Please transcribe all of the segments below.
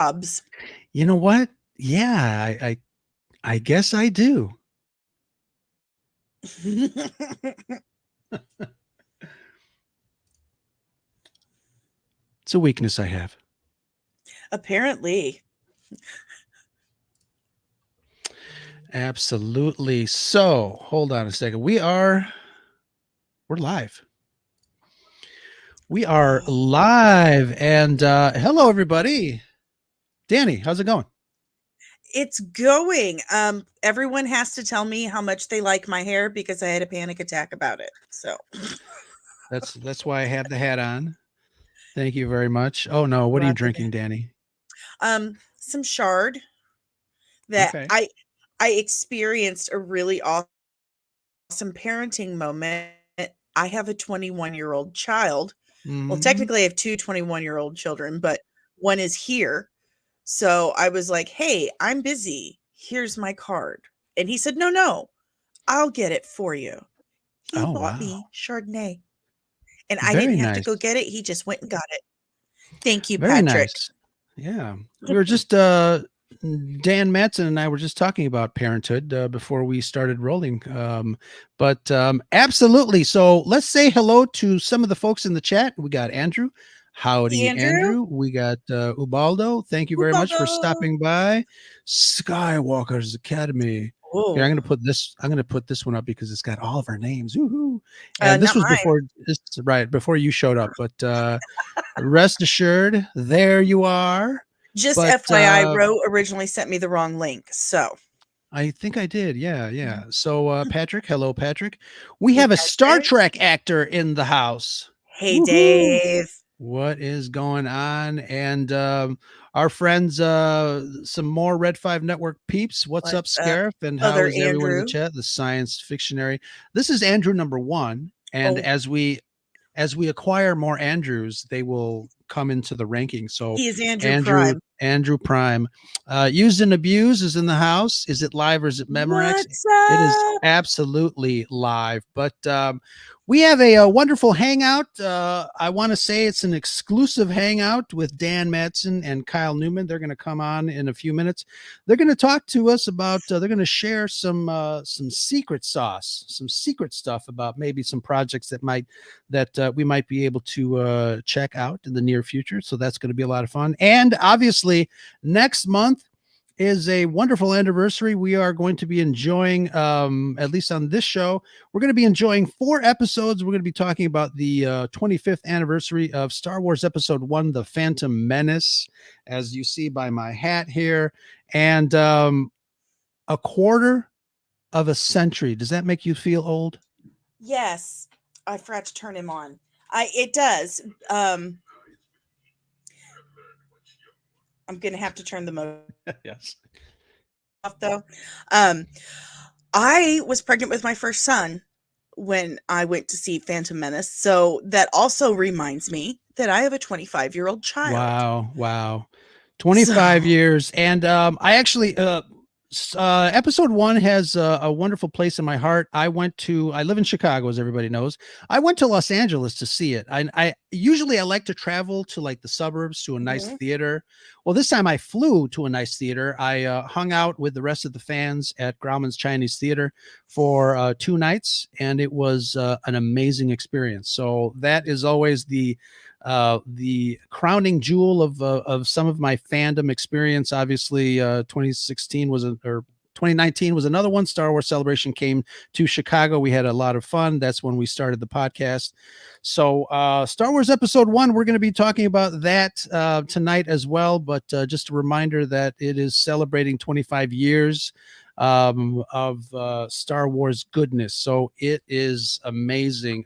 jobs. You know what? Yeah, I guess I do. It's a weakness I have. Apparently. Absolutely. So, hold on a second. We're live. We are live. And hello, everybody. Dani, how's it going? It's going. Everyone has to tell me how much they like my hair because I had a panic attack about it. So that's why I have the hat on. Thank you very much. Oh no, what are you drinking, Dani? Some Shard that Okay. I experienced a really awesome parenting moment. I have a 21-year-old child. Well, technically I have two 21-year-old children, but one is here. So I was like, "Hey, I'm busy. Here's my card." And he said, "No, I'll get it for you." He bought me Chardonnay. And I Very didn't have to nice. go get it. He just went and got it. Thank you, Very Patrick. nice. Yeah. We were just Dan Madsen and I were just talking about parenthood before we started rolling. But absolutely. So let's say hello to some of the folks in the chat. We got Andrew. Howdy, Hey, Andrew. We got Ubaldo. Thank you very much for stopping by. Skywalker's Academy. Here, I'm going to put this one up because it's got all of our names. Woohoo. And this was before you showed up. But rest assured, there you are. Just FYI, Ro originally sent me the wrong link. So I think I did. Yeah. So Patrick, hello, Patrick. We have a Star Trek actor in the house. Hey, Dave. What is going on? And our friends, some more Red 5 Network peeps. What's up, Scarif? And how is everyone in the chat? The Science Fictionary. This is Andrew number 1. And as we acquire more Andrews, they will come into the ranking. So he is Andrew Prime. Used and Abused is in the house. Is it live or is it Memorex? It is absolutely live. But we have a wonderful hangout. I want to say it's an exclusive hangout with Dan Madsen and Kyle Newman. They're going to come on in a few minutes. They're going to talk to us about, they're going to share some secret sauce, some secret stuff about maybe some projects that we might be able to check out in the near future. So that's going to be a lot of fun. And obviously next month is a wonderful anniversary. We are going to be enjoying, at least on this show, we're going to be enjoying 4 episodes. We're going to be talking about the 25th anniversary of Star Wars Episode 1, The Phantom Menace, as you see by my hat here. And a quarter of a century. Does that make you feel old? Yes. I forgot to turn him on. It does. I'm going to have to turn the mode off though. I was pregnant with my first son when I went to see Phantom Menace. So that also reminds me that I have a 25-year-old child. Wow. 25 years. And I actually, episode 1 has a wonderful place in my heart. I live in Chicago, as everybody knows. I went to Los Angeles to see it. I usually like to travel to like the suburbs to a nice theater. Well, this time I flew to a nice theater. I hung out with the rest of the fans at Grauman's Chinese Theater for 2 nights, and it was an amazing experience. So that is always the crowning jewel of some of my fandom experience. Obviously 2019 was another one. Star Wars Celebration came to Chicago. We had a lot of fun. That's when we started the podcast. So Star Wars Episode 1, we're going to be talking about that tonight as well. But just a reminder that it is celebrating 25 years of Star Wars goodness. So it is amazing.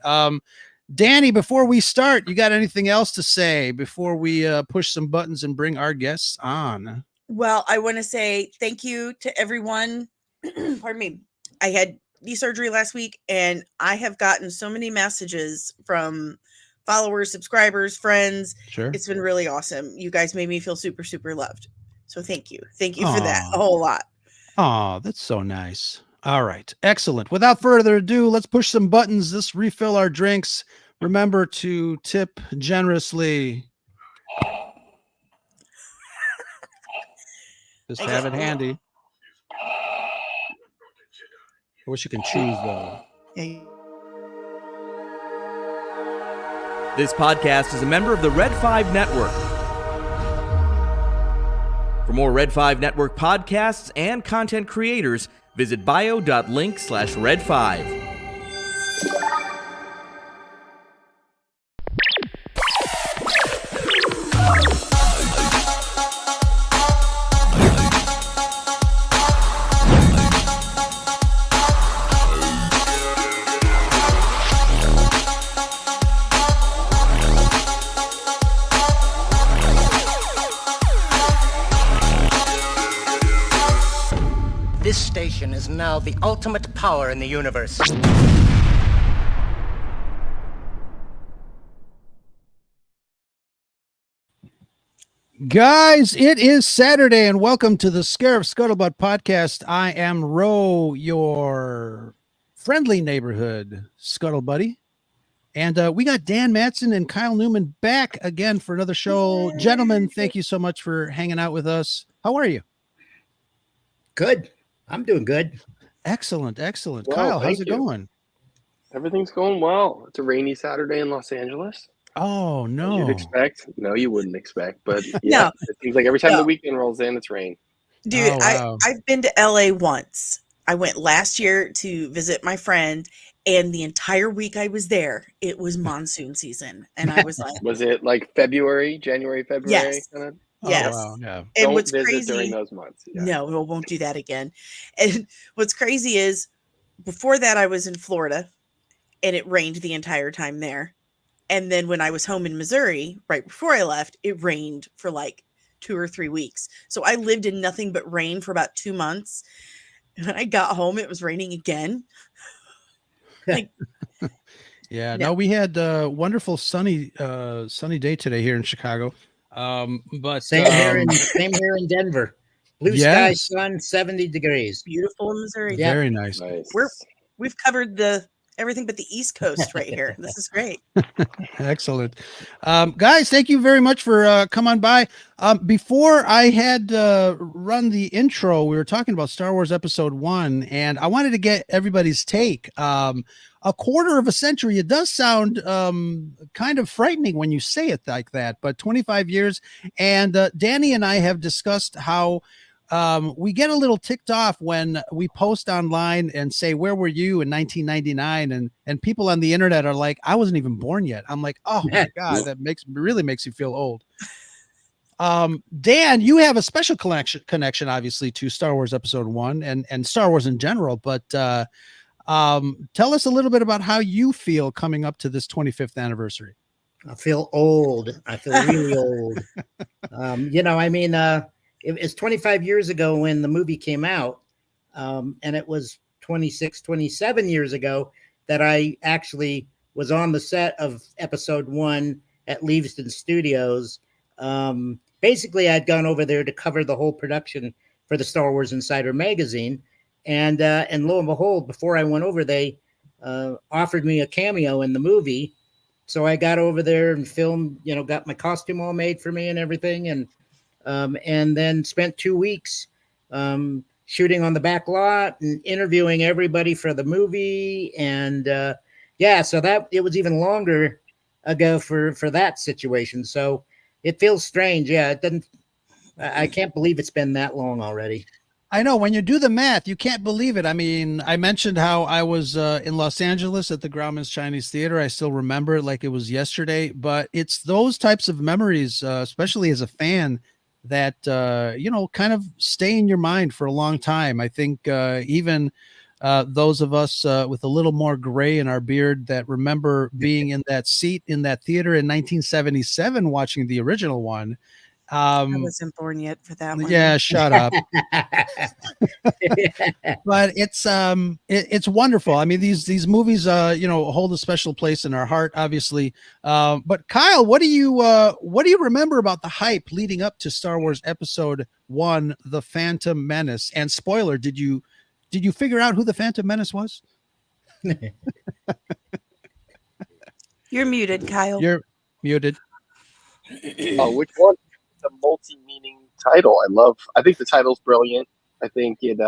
Dani, before we start, you got anything else to say before we push some buttons and bring our guests on? Well, I want to say thank you to everyone. Pardon me. I had knee surgery last week, and I have gotten so many messages from followers, subscribers, friends. Sure. It's been really awesome. You guys made me feel super, super loved. So thank you. Thank you for that a whole lot. Oh, that's so nice. All right. Excellent. Without further ado, let's push some buttons. Let's refill our drinks. Remember to tip generously. Just have it handy. I wish you can choose though. This podcast is a member of the Red 5 Network. For more Red 5 Network podcasts and content creators, visit bio.link/Red5. This station is now the ultimate power in the universe. Guys, it is Saturday, and welcome to the Scarif Scuttlebutt Podcast. I am Ro, your friendly neighborhood Scuttlebuddy. And we got Dan Madsen and Kyle Newman back again for another show. Yay. Gentlemen, thank you so much for hanging out with us. How are you? Good. I'm doing good. Excellent. Well, Kyle, how's it going? Everything's going well. It's a rainy Saturday in Los Angeles. Oh, no. You'd expect. No, you wouldn't expect. But yeah, It seems like every time the weekend rolls in, it's rain. Dude, wow. I've been to LA once. I went last year to visit my friend, and the entire week I was there, it was monsoon season. And I was like... Was it like January, February? Yes. Kind of? Yes. Oh, wow. Yeah. And Don't what's visit crazy during those months. Yeah. No, we won't do that again. And what's crazy is before that I was in Florida and it rained the entire time there. And then when I was home in Missouri, right before I left, it rained for like 2 or 3 weeks. So I lived in nothing but rain for about 2 months. And when I got home, it was raining again. Like, yeah, no, we had a wonderful sunny day today here in Chicago. But same here in Denver. Blue sky, sun, 70 degrees. Beautiful in Missouri. Yeah. Very nice. We've covered everything but the East Coast right here. This is great. Excellent. Guys, thank you very much for coming by. Before I had run the intro, we were talking about Star Wars Episode 1, and I wanted to get everybody's take. A quarter of a century, it does sound kind of frightening when you say it like that, but 25 years. And Dani and I have discussed how we get a little ticked off when we post online and say, where were you in 1999? And people on the internet are like, I wasn't even born yet. I'm like, oh my God, that really makes you feel old. Dan, you have a special connection, obviously, to Star Wars Episode 1 and Star Wars in general, but tell us a little bit about how you feel coming up to this 25th anniversary. I feel old. I feel really old. It's 25 years ago when the movie came out, and it was 27 years ago that I actually was on the set of Episode 1 at Leavesden Studios. Basically, I'd gone over there to cover the whole production for the Star Wars Insider magazine. And lo and behold, before I went over, they offered me a cameo in the movie. So I got over there and filmed, got my costume all made for me and everything. And then spent 2 weeks shooting on the back lot and interviewing everybody for the movie. And so that it was even longer ago for that situation. So it feels strange. Yeah, it doesn't. I can't believe it's been that long already. I know when you do the math, you can't believe it. I mean, I mentioned how I was in Los Angeles at the Grauman's Chinese Theater. I still remember it like it was yesterday, but it's those types of memories, especially as a fan, that, kind of stay in your mind for a long time. I think even those of us with a little more gray in our beard that remember being in that seat in that theater in 1977, watching the original one. I wasn't born yet for that one. Yeah, shut up. But it's wonderful. I mean, these movies hold a special place in our heart, obviously. But Kyle, what do you remember about the hype leading up to Star Wars Episode 1, The Phantom Menace? And spoiler, did you figure out who the Phantom Menace was? You're muted, Kyle. You're muted. Oh, which one? The multi-meaning title. I think the title's brilliant. I think it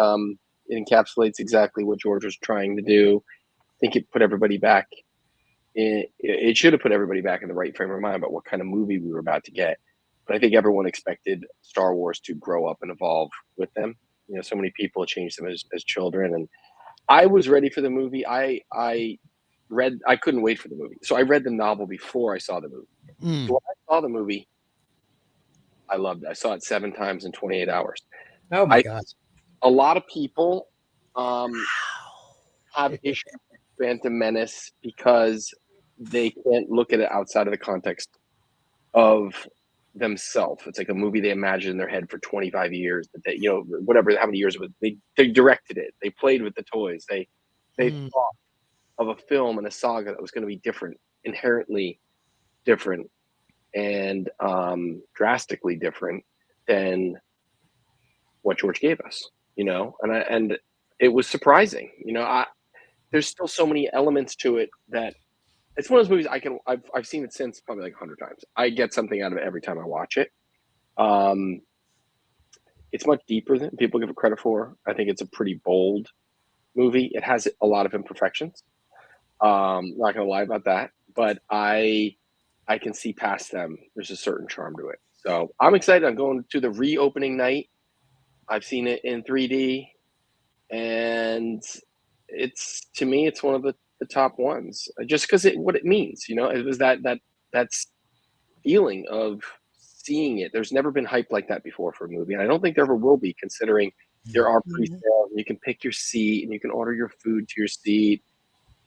encapsulates exactly what George was trying to do. I think it put everybody back. It should have put everybody back in the right frame of mind about what kind of movie we were about to get. But I think everyone expected Star Wars to grow up and evolve with them. So many people changed them as children, and I was ready for the movie. I couldn't wait for the movie, so I read the novel before I saw the movie. So when I saw the movie, I loved it. I saw it 7 times in 28 hours. Oh my God! A lot of people have issues with Phantom Menace because they can't look at it outside of the context of themselves. It's like a movie they imagined in their head for 25 years. That they, whatever, how many years it was, they directed it. They played with the toys. They thought of a film and a saga that was going to be different, inherently different, and drastically different than what George gave us. And it was surprising. There's still so many elements to it that it's one of those movies I've seen it since probably like 100 times. I get something out of it every time I watch it. It's much deeper than people give it credit for. I think it's a pretty bold movie. It has a lot of imperfections. Not gonna lie about that, but I can see past them. There's a certain charm to it. So I'm excited. I'm going to the reopening night. I've seen it in 3D, and to me it's one of the top ones, just because what it means. It was that's feeling of seeing it. There's never been hype like that before for a movie, and I don't think there ever will be, considering there are pre-sales, and you can pick your seat, and you can order your food to your seat,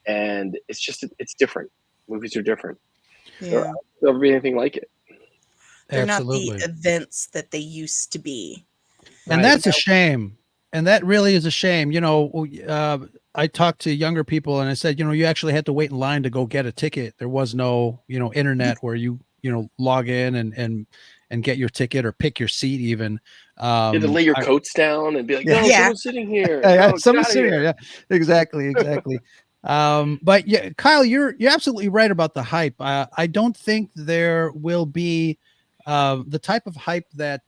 and it's different. Movies are different. Yeah. There'll never be anything like it. They're Absolutely. not the events that they used to be. And that's a shame. And that really is a shame. I talked to younger people and I said, you actually had to wait in line to go get a ticket. There was no, internet where you log in and get your ticket or pick your seat even. You had to lay your coats down and be like, no, someone's sitting here. Someone's sitting here. Yeah, exactly. But yeah, Kyle, you're absolutely right about the hype. I don't think there will be the type of hype that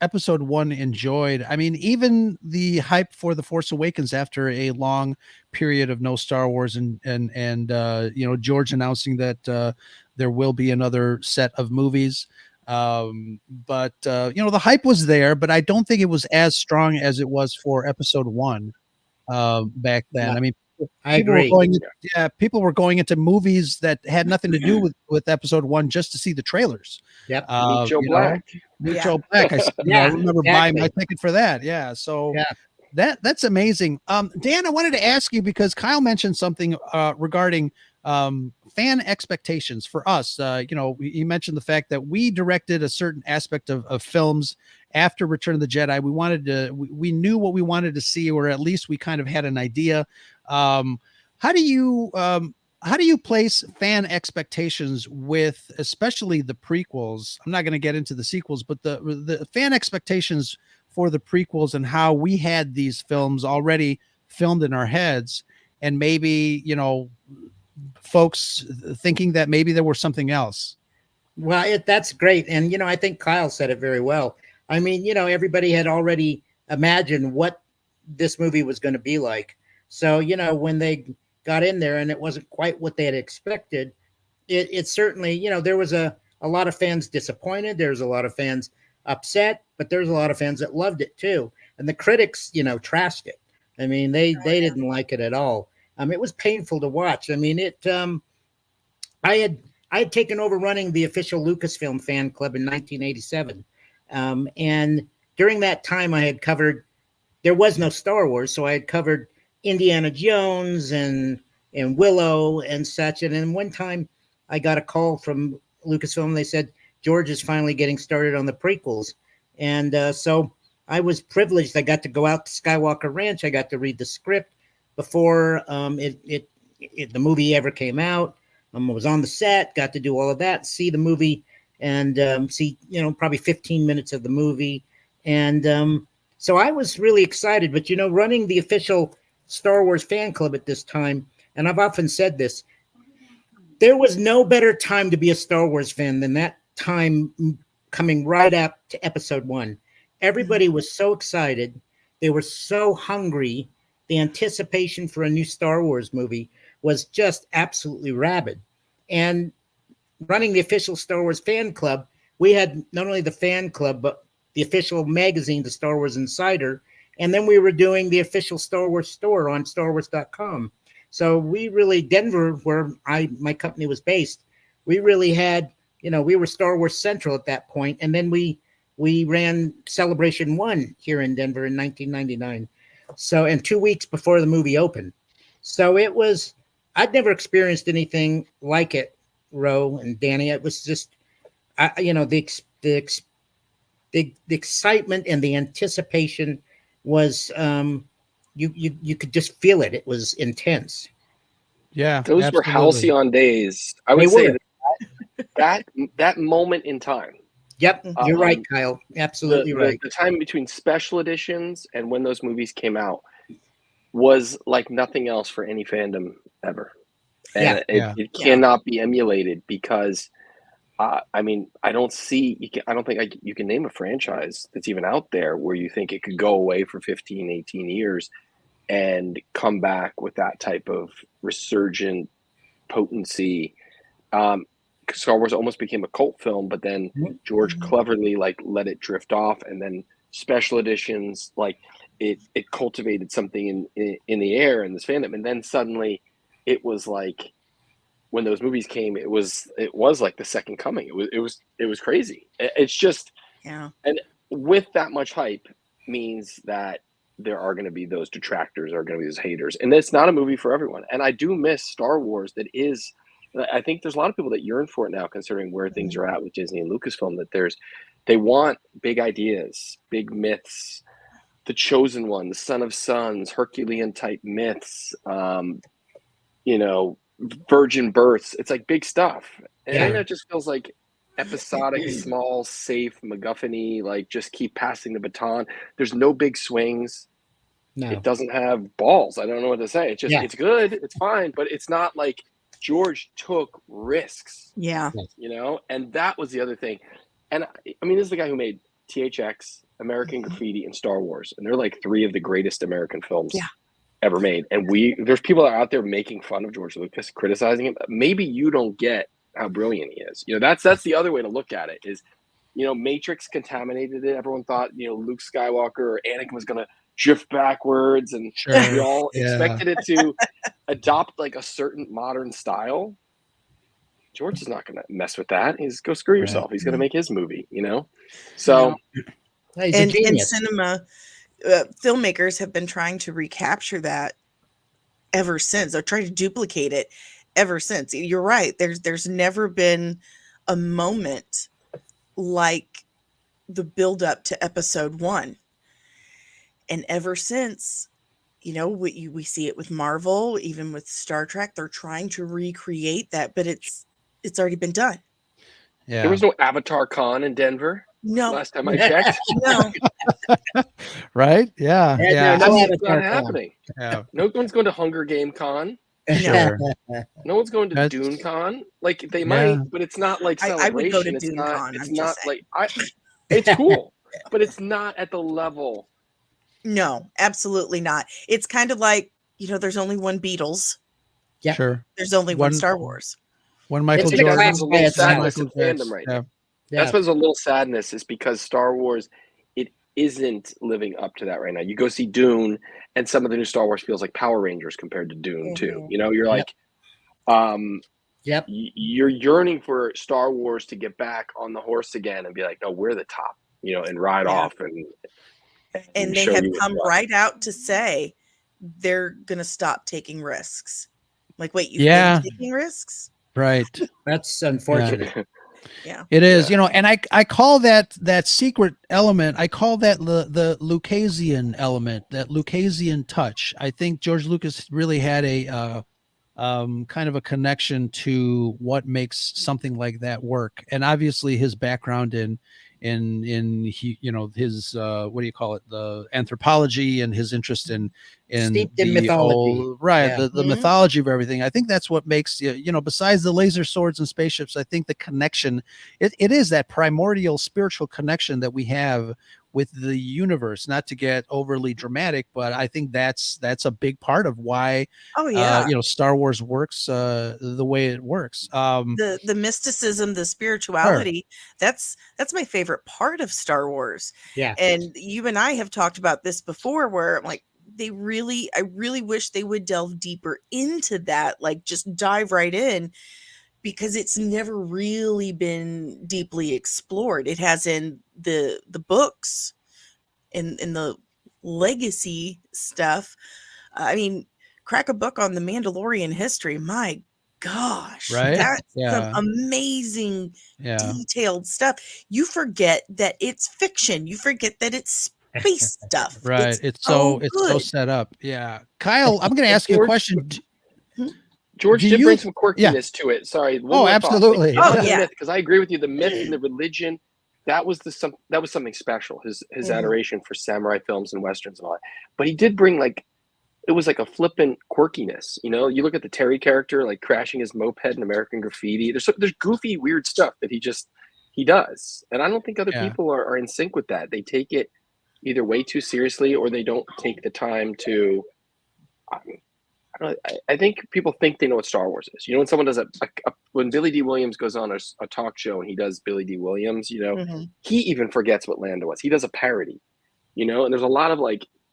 episode 1 enjoyed. I mean, even the hype for The Force Awakens after a long period of no Star Wars and George announcing that there will be another set of movies. But the hype was there, but I don't think it was as strong as it was for episode 1 back then. Yeah. I mean, I agree. People were going into movies that had nothing to do with episode 1 just to see the trailers. Yep. Meet Joe Black. Joe Black. I remember buying my ticket for that. Yeah. So that's amazing. Dan, I wanted to ask you, because Kyle mentioned something regarding fan expectations for us. He mentioned the fact that we directed a certain aspect of films after Return of the Jedi. We knew what we wanted to see, or at least we kind of had an idea. How do you place fan expectations with, especially the prequels? I'm not going to get into the sequels, but the fan expectations for the prequels and how we had these films already filmed in our heads, and maybe, folks thinking that maybe there was something else. Well, that's great. And, I think Kyle said it very well. I mean, everybody had already imagined what this movie was going to be like. So, when they got in there and it wasn't quite what they had expected, it certainly, there was a lot of fans disappointed. There's a lot of fans upset, but there's a lot of fans that loved it too. And the critics, trashed it. I mean, they didn't like it at all. It was painful to watch. I mean, I had taken over running the official Lucasfilm fan club in 1987. And during that time I had covered, there was no Star Wars. So I had covered Indiana Jones and Willow and such. And then one time I got a call from Lucasfilm. They said, George is finally getting started on the prequels. And so I was privileged. I got to go out to Skywalker Ranch. I got to read the script before the movie ever came out. I was on the set, got to do all of that, see the movie, and see, probably 15 minutes of the movie. And so I was really excited. But, running the official Star Wars fan club at this time, and I've often said this, there was no better time to be a Star Wars fan than that time coming right up to episode 1. Everybody was so excited. They were so hungry. The anticipation for a new Star Wars movie was just absolutely rabid. And running the official Star Wars fan club, we had not only the fan club, but the official magazine, the Star Wars Insider. And then we were doing the official Star Wars store on StarWars.com. So we really, Denver, where my company was based, we really had, we were Star Wars Central at that point. And then we ran Celebration 1 here in Denver in 1999. So, and 2 weeks before the movie opened. So it was, I'd never experienced anything like it, Ro and Dani. It was just, the excitement and the anticipation was, you could just feel it. It was intense. Yeah, those absolutely. were halcyon days. I would say that moment in time. Yep, you're right, Kyle. Absolutely right. The time between special editions and when those movies came out was like nothing else for any fandom ever. And it cannot be emulated because, I don't think you can name a franchise that's even out there where you think it could go away for 15, 18 years and come back with that type of resurgent potency. Star Wars almost became a cult film, but then George cleverly let it drift off, and then special editions, it cultivated something in the air in this fandom, and then suddenly it was like when those movies came, it was like the second coming. It was crazy. It's just and with that much hype means that there are going to be those detractors, are going to be those haters, and it's not a movie for everyone. And I do miss Star Wars. I think there's a lot of people that yearn for it now, considering where things are at with Disney and Lucasfilm, that they want big ideas, big myths, the Chosen One, the Son of Sons, Herculean type myths, virgin births. It's like big stuff. And I know it just feels like episodic, small, safe, MacGuffin-y, just keep passing the baton. There's no big swings. No. It doesn't have balls. I don't know what to say. It's just, it's good. It's fine. But it's not like George took risks. Yeah. And that was the other thing. And this is the guy who made THX, American Graffiti, and Star Wars. And they're like 3 of the greatest American films ever made. And there's people that are out there making fun of George Lucas, criticizing him. Maybe you don't get how brilliant he is. That's the other way to look at it is, Matrix contaminated it. Everyone thought, Luke Skywalker or Anakin was going to drift backwards, and we all expected it to adopt a certain modern style. George is not going to mess with that. He's go screw yourself. He's going to make his movie, So, and in cinema, filmmakers have been trying to recapture that ever since. They're trying to duplicate it ever since. You're right. There's never been a moment like the build up to episode 1. And ever since, we see it with Marvel, even with Star Trek, they're trying to recreate that, but it's already been done. Yeah. There was no Avatar Con in Denver. No. Last time I checked. No. Right? Yeah. It's not happening. Yeah. No one's going to Hunger Game Con. Sure. No one's going to Dune Con. They might, but it's not like celebration. I would go to Dune Con. It's not it's cool, but it's not at the level. No, absolutely not. It's kind of like, there's only one Beatles. Yeah. Sure. There's only one Star Wars. One Michael Jordan. That's a little sadness in fandom right now. That's what's a little sadness, is because Star Wars, it isn't living up to that right now. You go see Dune, and some of the new Star Wars feels like Power Rangers compared to Dune too. You're like, you're yearning for Star Wars to get back on the horse again and be like, no, we're the top, and ride off and they have come right out to say they're going to stop taking risks. Like, wait, you've been taking risks? Right. That's unfortunate. Yeah. It is, and I call that secret element, I call that the Lucasian element, that Lucasian touch. I think George Lucas really had a kind of a connection to what makes something like that work. And obviously his background in his what do you call it, the anthropology, and his interest in Steeped in the mythology. the mythology of everything. I think that's what makes, besides the laser swords and spaceships, I think the connection, it is that primordial spiritual connection that we have with the universe. Not to get overly dramatic, but I think that's a big part of why Star Wars works the way it works. The mysticism, the spirituality, that's my favorite part of Star Wars. Yeah. And you and I have talked about this before, where I'm like, I really wish they would delve deeper into that, like just dive right in, because it's never really been deeply explored. It has in the books, in the legacy stuff. I mean, crack a book on the Mandalorian history. My gosh, right? That's some amazing detailed stuff. You forget that it's fiction. You forget that it's space stuff. Right. It's so set up. Yeah. Kyle, I'm going to ask you a question. George did bring some quirkiness to it. Sorry. Absolutely. Because I agree with you. The myth and the religion, that was something special. His adoration for samurai films and westerns and all that. But he did bring it was like a flippant quirkiness. You look at the Terry character, like crashing his moped in American Graffiti. There's goofy, weird stuff that he does. And I don't think other people are in sync with that. They take it either way too seriously, or they don't take the time to. I think people think they know what Star Wars is. When someone does when Billy D. Williams goes on a talk show and he does Billy D. Williams, he even forgets what Lando was. He does a parody, and there's a lot of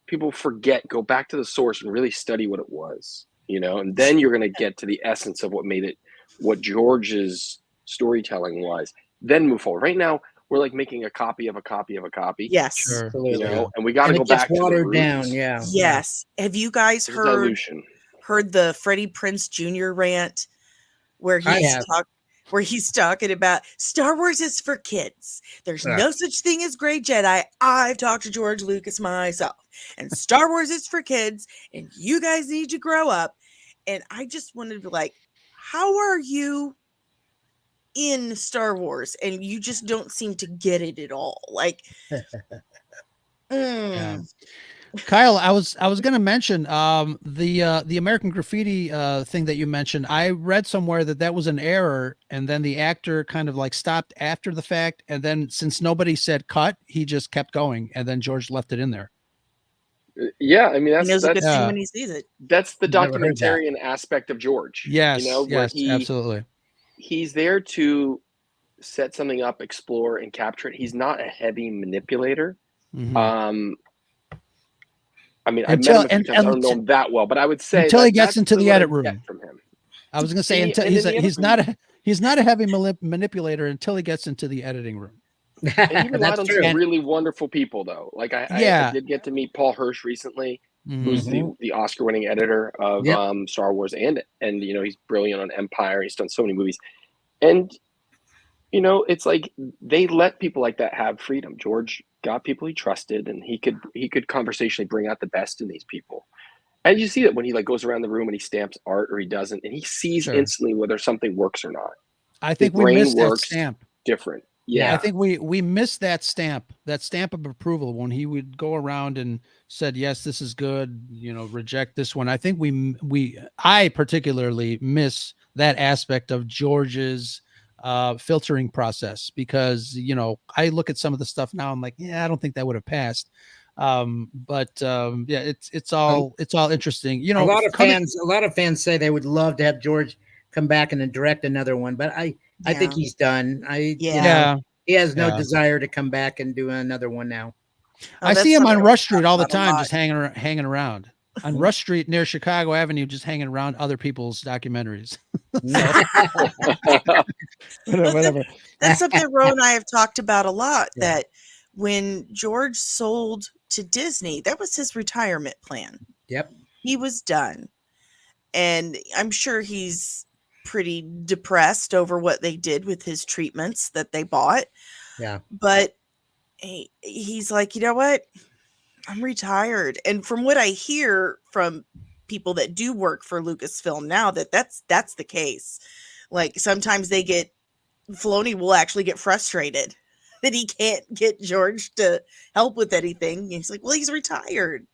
people forget, go back to the source and really study what it was, and then you're going to get to the essence of what made it, what George's storytelling was, then move forward. Right now, we're making a copy of a copy of a copy. Yes. Sure. And we got to go back to the roots. Down. Yeah. Yes. Have you guys heard the Freddie Prinze Jr. rant where he's talking about Star Wars is for kids. There's no such thing as Grey Jedi. I've talked to George Lucas myself, and Star Wars is for kids, and you guys need to grow up. And I just wanted to be how are you in Star Wars and you just don't seem to get it at all? Kyle, I was going to mention the American Graffiti thing that you mentioned. I read somewhere that was an error, and then the actor kind of stopped after the fact, and then since nobody said cut, he just kept going, and then George left it in there. Yeah, I mean that's a good thing when he sees it. That's the documentarian aspect of George. Yes, absolutely. He's there to set something up, explore, and capture it. He's not a heavy manipulator. Mm-hmm. I mean, I met him I don't know him that well, but I would say until he gets into the edit room. From him. I was going to say until he's not a heavy manipulator until he gets into the editing room. And he relied on some really wonderful people, though. I did get to meet Paul Hirsch recently, who's the Oscar-winning editor of Star Wars, and he's brilliant on Empire. He's done so many movies, and it's they let people like that have freedom. George got people he trusted, and he could conversationally bring out the best in these people. And you see that when he goes around the room and he stamps art or he doesn't, and he sees instantly whether something works or not. I think we missed that stamp. Different. Yeah. I think we missed that stamp of approval when he would go around and said, yes, this is good, reject this one. I think I particularly miss that aspect of George's filtering process, because I look at some of the stuff now, I'm like, I don't think that would have passed. It's all interesting. A lot of fans say they would love to have George come back and then direct another one, but I think he's done. He has no desire to come back and do another one now. I see him on Rush Street all the time, just hanging around on Rush Street near Chicago Avenue, just hanging around other people's documentaries. Whatever. That's something Ro and I have talked about a lot, that when George sold to Disney, that was his retirement plan. Yep. He was done. And I'm sure he's pretty depressed over what they did with his treatments that they bought. Yeah. But he's like, you know what? I'm retired. And from what I hear from people that do work for Lucasfilm now, that's the case. Sometimes Filoni will actually get frustrated that he can't get George to help with anything. He's like, well, he's retired.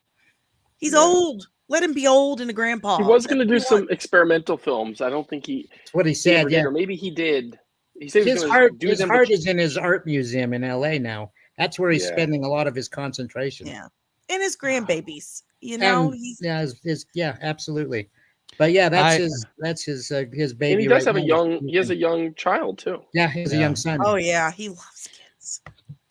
He's old. Let him be old and a grandpa. He was going to do some experimental films. I don't think That's what he said. Yeah, or maybe he did. He said his heart is in his art museum in L.A. now. That's where he's spending a lot of his concentration. Yeah, and his grandbabies. You know, absolutely. But yeah, that's his baby. And he does have he has a young child too. Yeah, he has a young son. Oh yeah, he loves kids.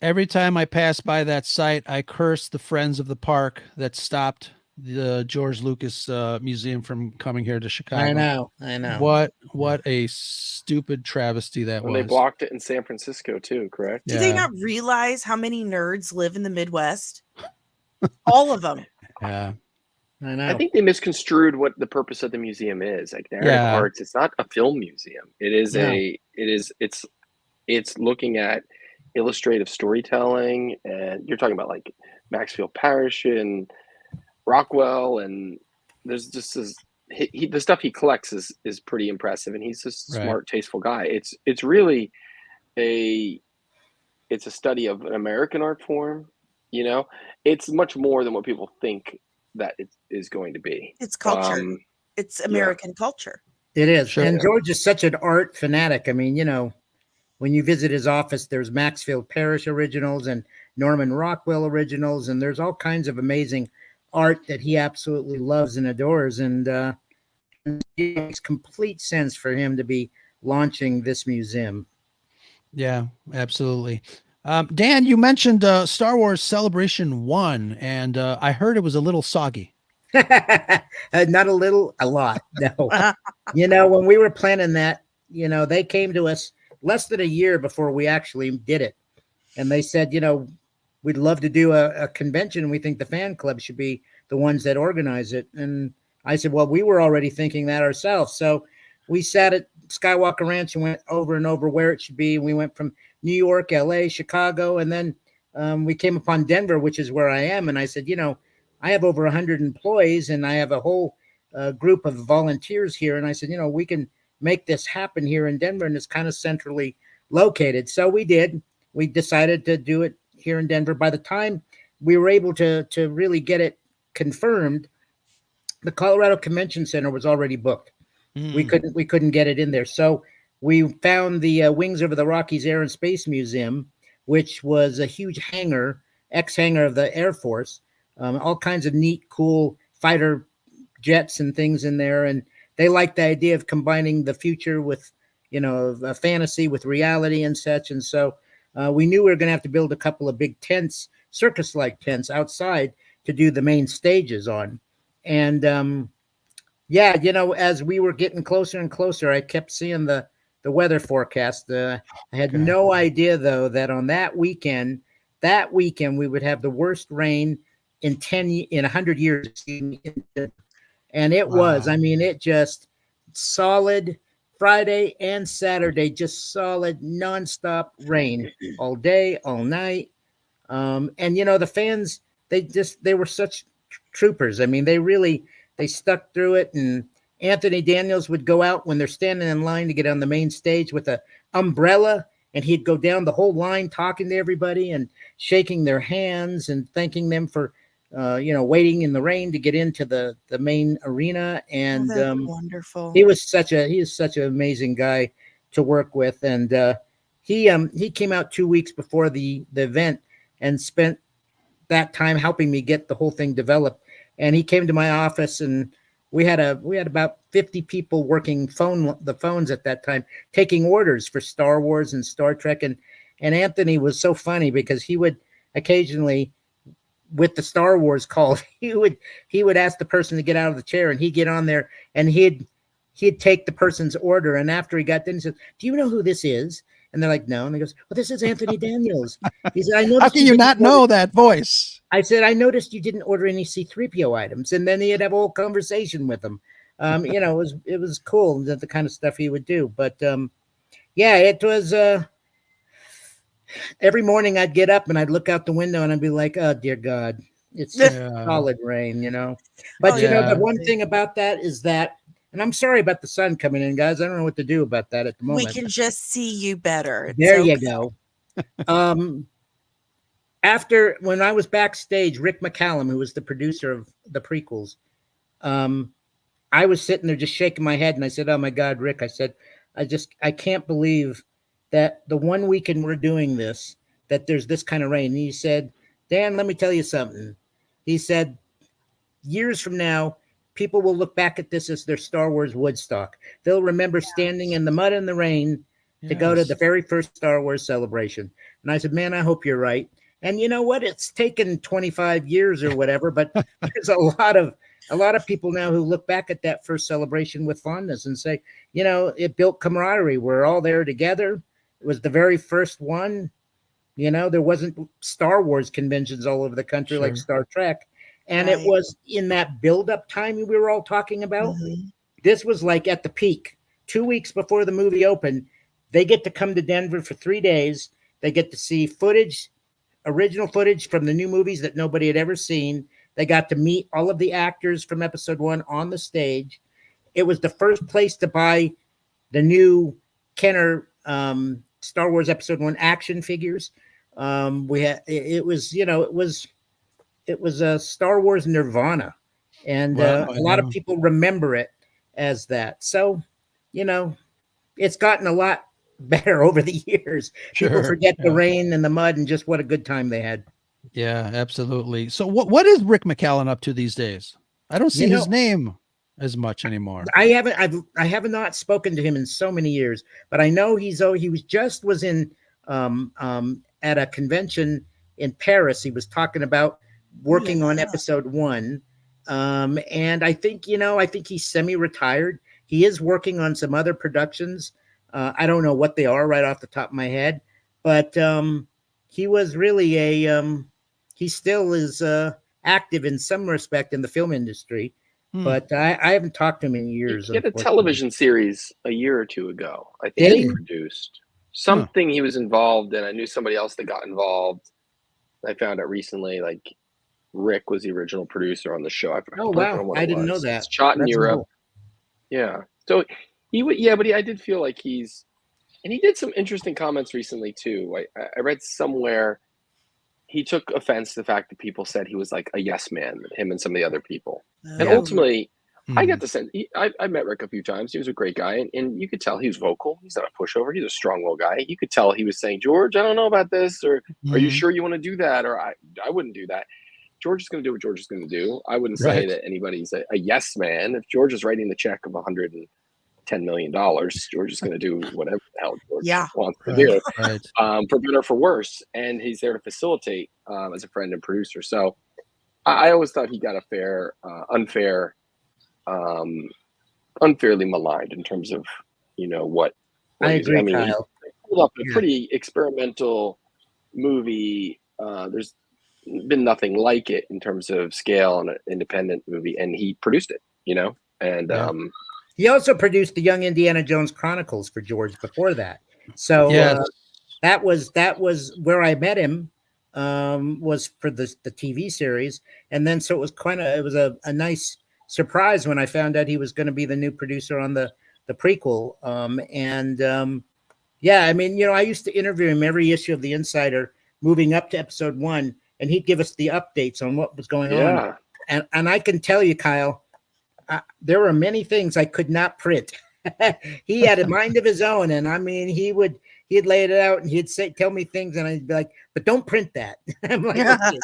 Every time I pass by that site, I curse the friends of the park that stopped the George Lucas Museum from coming here to Chicago. I know. What a stupid travesty that was. They blocked it in San Francisco too, correct? Do they not realize how many nerds live in the Midwest? All of them. Yeah. I know. I think they misconstrued what the purpose of the museum is. Like narrative arts, it's not a film museum. It is it's looking at illustrative storytelling, and you're talking about like Maxfield Parrish and Rockwell, and there's just the stuff he collects is pretty impressive, and he's just a smart, tasteful guy. It's really a study of an American art form. You know, it's much more than what people think that it is going to be. It's culture. It's American culture. It is. Sure. And George is such an art fanatic. I mean, you know, when you visit his office, there's Maxfield Parrish originals and Norman Rockwell originals, and there's all kinds of amazing art that he absolutely loves and adores. And it makes complete sense for him to be launching this museum. Yeah, absolutely. Dan, you mentioned Star Wars Celebration 1, and I heard it was a little soggy. Not a little, a lot. No. You know, when we were planning that, you know, they came to us less than a year before we actually did it. And they said, you know, we'd love to do a convention. We think the fan club should be the ones that organize it. And I said, well, we were already thinking that ourselves. So we sat at Skywalker Ranch and went over and over where it should be. We went from New York, LA, Chicago, and then we came upon Denver, which is where I am. And I said, you know, I have over 100 employees and I have a whole group of volunteers here. And I said, you know, we can make this happen here in Denver, and it's kind of centrally located. So we did. We decided to do it here in Denver. By the time we were able to really get it confirmed, the Colorado Convention Center was already booked. We couldn't get it in there. So we found the Wings Over the Rockies Air and Space Museum, which was a huge hangar, ex-hangar of the Air Force, all kinds of neat, cool fighter jets and things in there. And they liked the idea of combining the future with, you know, fantasy with reality and such. And so we knew we were going to have to build a couple of big tents, circus-like tents outside to do the main stages on. And yeah, you know, as we were getting closer and closer, I kept seeing the weather forecast. I had no idea, though, that on that weekend we would have the worst rain in 100 years. And it was, I mean, it just solid Friday and Saturday, just solid nonstop rain all day, all night. And, you know, the fans, they were such troopers. I mean, they stuck through it. And Anthony Daniels would go out when they're standing in line to get on the main stage with an umbrella, and he'd go down the whole line talking to everybody and shaking their hands and thanking them for, you know, waiting in the rain to get into the main arena. And wonderful. He is such an amazing guy to work with. And he came out 2 weeks before the event and spent that time helping me get the whole thing developed. And he came to my office, and we had about 50 people working the phones at that time, taking orders for Star Wars and Star Trek. And Anthony was so funny because he would occasionally, with the Star Wars call, he would ask the person to get out of the chair, and he'd get on there and he'd take the person's order. And after he got done, he said, "Do you know who this is?" And they're like, "No." And he goes, "Well, this is Anthony Daniels." He said, "I noticed." How can you not know that voice? I said, "I noticed you didn't order any C-3PO items." And then he'd have a whole conversation with them. You know, it was cool, the kind of stuff he would do. But yeah, it was every morning I'd get up and I'd look out the window and I'd be like, "Oh dear God, it's just solid rain," you know. But you know, the one thing about that is that, and I'm sorry about the sun coming in, guys. I don't know what to do about that at the moment. We can just see you better. There you go. After, when I was backstage, Rick McCallum, who was the producer of the prequels, I was sitting there just shaking my head, and I said, "Oh my God, Rick!" I said, I can't believe that the one weekend we're doing this, that there's this kind of rain." And he said, "Dan, let me tell you something." He said, "Years from now, people will look back at this as their Star Wars Woodstock. They'll remember standing in the mud and the rain to go to the very first Star Wars celebration." And I said, "Man, I hope you're right." And you know what? It's taken 25 years or whatever, but there's a lot of people now who look back at that first celebration with fondness and say, it built camaraderie. We're all there together. It was the very first one. There wasn't Star Wars conventions all over the country like Star Trek. And it was in that build-up time we were all talking about. Mm-hmm. This was like at the peak. 2 weeks before the movie opened, they get to come to Denver for 3 days. They get to see original footage from the new movies that nobody had ever seen. They got to meet all of the actors from episode 1 on the stage. It was the first place to buy the new Kenner Star Wars episode 1 action figures. It was a Star Wars Nirvana, and a lot of people remember it as that. So, it's gotten a lot better over the years. People forget the rain and the mud and just what a good time they had. Yeah, absolutely. So what is Rick McCallum up to these days? I don't see his name as much anymore. I have not spoken to him in so many years, but I know he was in at a convention in Paris. He was talking about working on episode 1. And I think he's semi-retired. He is working on some other productions. I don't know what they are right off the top of my head, but he was really he still is active in some respect in the film industry, but I haven't talked to him in years. He had a television series a year or two ago. I think he produced something he was involved in. I knew somebody else that got involved. I found out recently, like Rick was the original producer on the show. I didn't know that. It's shot in Europe. Cool. Yeah. So but I did feel like he did some interesting comments recently too. I read somewhere he took offense to the fact that people said he was like a yes man, him and some of the other people. And ultimately, I got the sense, I met Rick a few times. He was a great guy, and you could tell he was vocal. He's not a pushover. He's a strong-willed guy. You could tell he was saying, "George, I don't know about this," or "Are you sure you want to do that?" Or I wouldn't do that. George is going to do what George is going to do. I wouldn't say that anybody's a yes man. If George is writing the check of $110 million, George is going to do whatever the hell George wants to do, for better or for worse. And he's there to facilitate as a friend and producer. So I always thought he got a unfairly maligned in terms of what I agree. Kyle. They pulled up a pretty experimental movie. There's been nothing like it in terms of scale on an independent movie, and he produced it. And he also produced the Young Indiana Jones Chronicles for George before that. So that was where I met him. Was for the TV series, and then so it was a nice surprise when I found out he was going to be the new producer on the prequel. I used to interview him every issue of The Insider moving up to episode 1, and he'd give us the updates on what was going on. And I can tell you, Kyle, there were many things I could not print. He had a mind of his own, and I mean, he'd lay it out and he'd tell me things, and I'd be like, "But don't print that." I'm like, "Okay.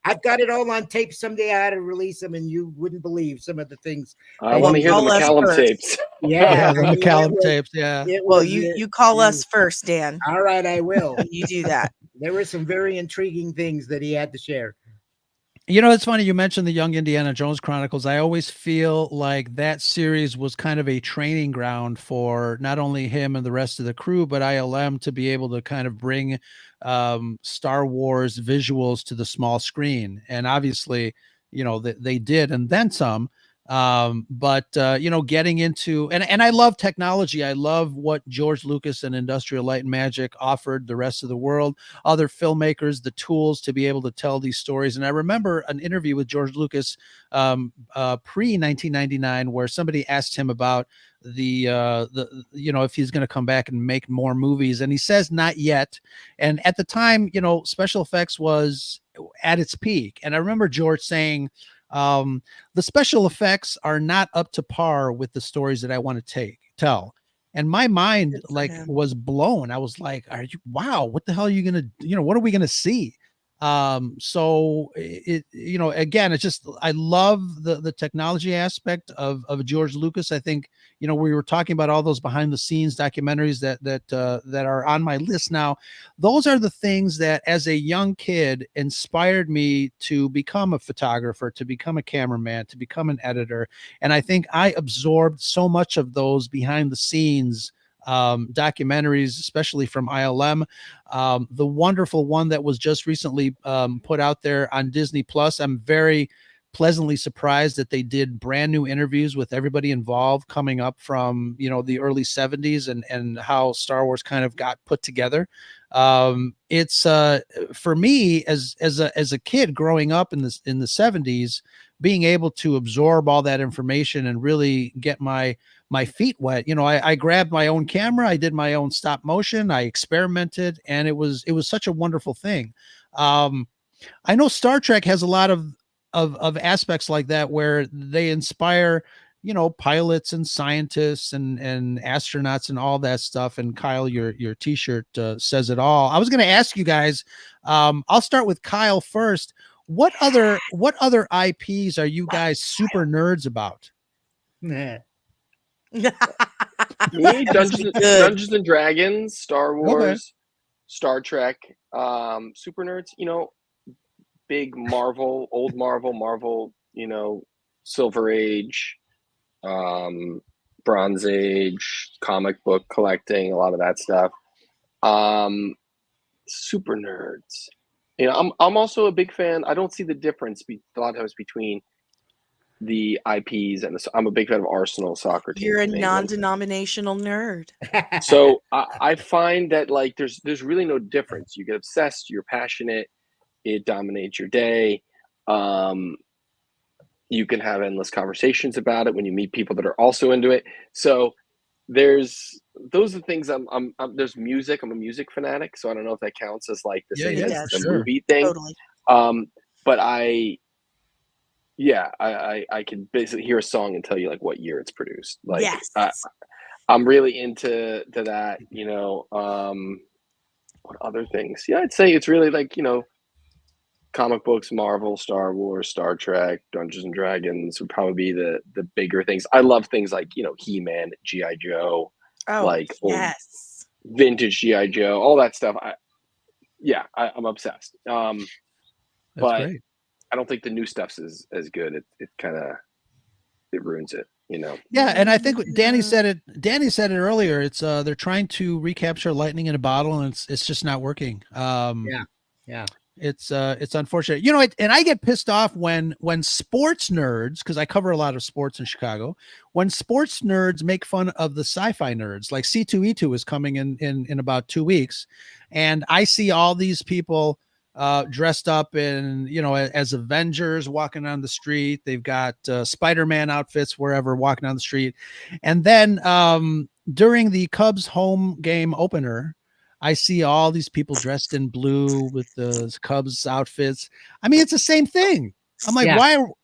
I've got it all on tape. Someday I had to release them, and you wouldn't believe some of the things." I want to hear the McCallum tapes. The McCallum tapes. Yeah. You call us first, Dan. All right, I will. You do that. There were some very intriguing things that he had to share. It's funny you mentioned the Young Indiana Jones Chronicles. I always feel like that series was kind of a training ground for not only him and the rest of the crew, but ILM to be able to kind of bring Star Wars visuals to the small screen. And obviously, they did, and then some. But getting into and I love technology. I love what George Lucas and Industrial Light and Magic offered the rest of the world, other filmmakers, the tools to be able to tell these stories. And I remember an interview with George Lucas pre 1999 where somebody asked him about the if he's going to come back and make more movies, and he says not yet. And at the time, special effects was at its peak, and I remember George saying, the special effects are not up to par with the stories that I want to tell. And my mind was blown. I was like, wow, what the hell are you going to, what are we going to see? So again, it's just, I love the technology aspect of George Lucas. I think, we were talking about all those behind the scenes documentaries that are on my list now. Those are the things that as a young kid inspired me to become a photographer, to become a cameraman, to become an editor. And I think I absorbed so much of those behind the scenes documentaries, especially from ILM. The wonderful one that was just recently put out there on Disney Plus. I'm very pleasantly surprised that they did brand new interviews with everybody involved coming up from, the early 70s and how Star Wars kind of got put together. It's for me as a kid growing up in the 70s, being able to absorb all that information and really get my feet wet. I grabbed my own camera. I did my own stop motion. I experimented, and it was such a wonderful thing. I know Star Trek has a lot of aspects like that where they inspire, pilots and scientists and astronauts and all that stuff. And Kyle, your t-shirt says it all. I was going to ask you guys, I'll start with Kyle first. What other IPs are you guys super nerds about? Me, Dungeons and Dragons, Star Wars, Star Trek, super nerds, big Marvel, old Marvel, Silver Age, Bronze Age, comic book collecting, a lot of that stuff. Super nerds. I'm also a big fan. I don't see the difference a lot of times between the IPs and I'm a big fan of Arsenal soccer team. You're a non-denominational nerd. So I find that there's really no difference. You get obsessed, you're passionate, it dominates your day. You can have endless conversations about it when you meet people that are also into it. So those are the things I'm there's music. I'm a music fanatic, so I don't know if that counts as the same as the movie thing. Totally. But I can basically hear a song and tell you what year it's produced. Yes. I'm really into that, what other things? Yeah, I'd say it's really comic books, Marvel, Star Wars, Star Trek, Dungeons and Dragons would probably be the bigger things. I love things like, He-Man, G.I. Joe, old vintage G.I. Joe, all that stuff. I'm obsessed. But great. I don't think the new stuff's as good. It kind of ruins it, Yeah, and I think Dani said it earlier. It's they're trying to recapture lightning in a bottle, and it's just not working. Yeah. It's unfortunate, and I get pissed off when sports nerds, because I cover a lot of sports in Chicago, when sports nerds make fun of the sci-fi nerds. Like C2E2 is coming in about 2 weeks, and I see all these people dressed up in, as Avengers walking down the street. They've got Spider-Man outfits wherever walking down the street. And then during the Cubs home game opener, I see all these people dressed in blue with the Cubs outfits. I mean, it's the same thing. I'm like,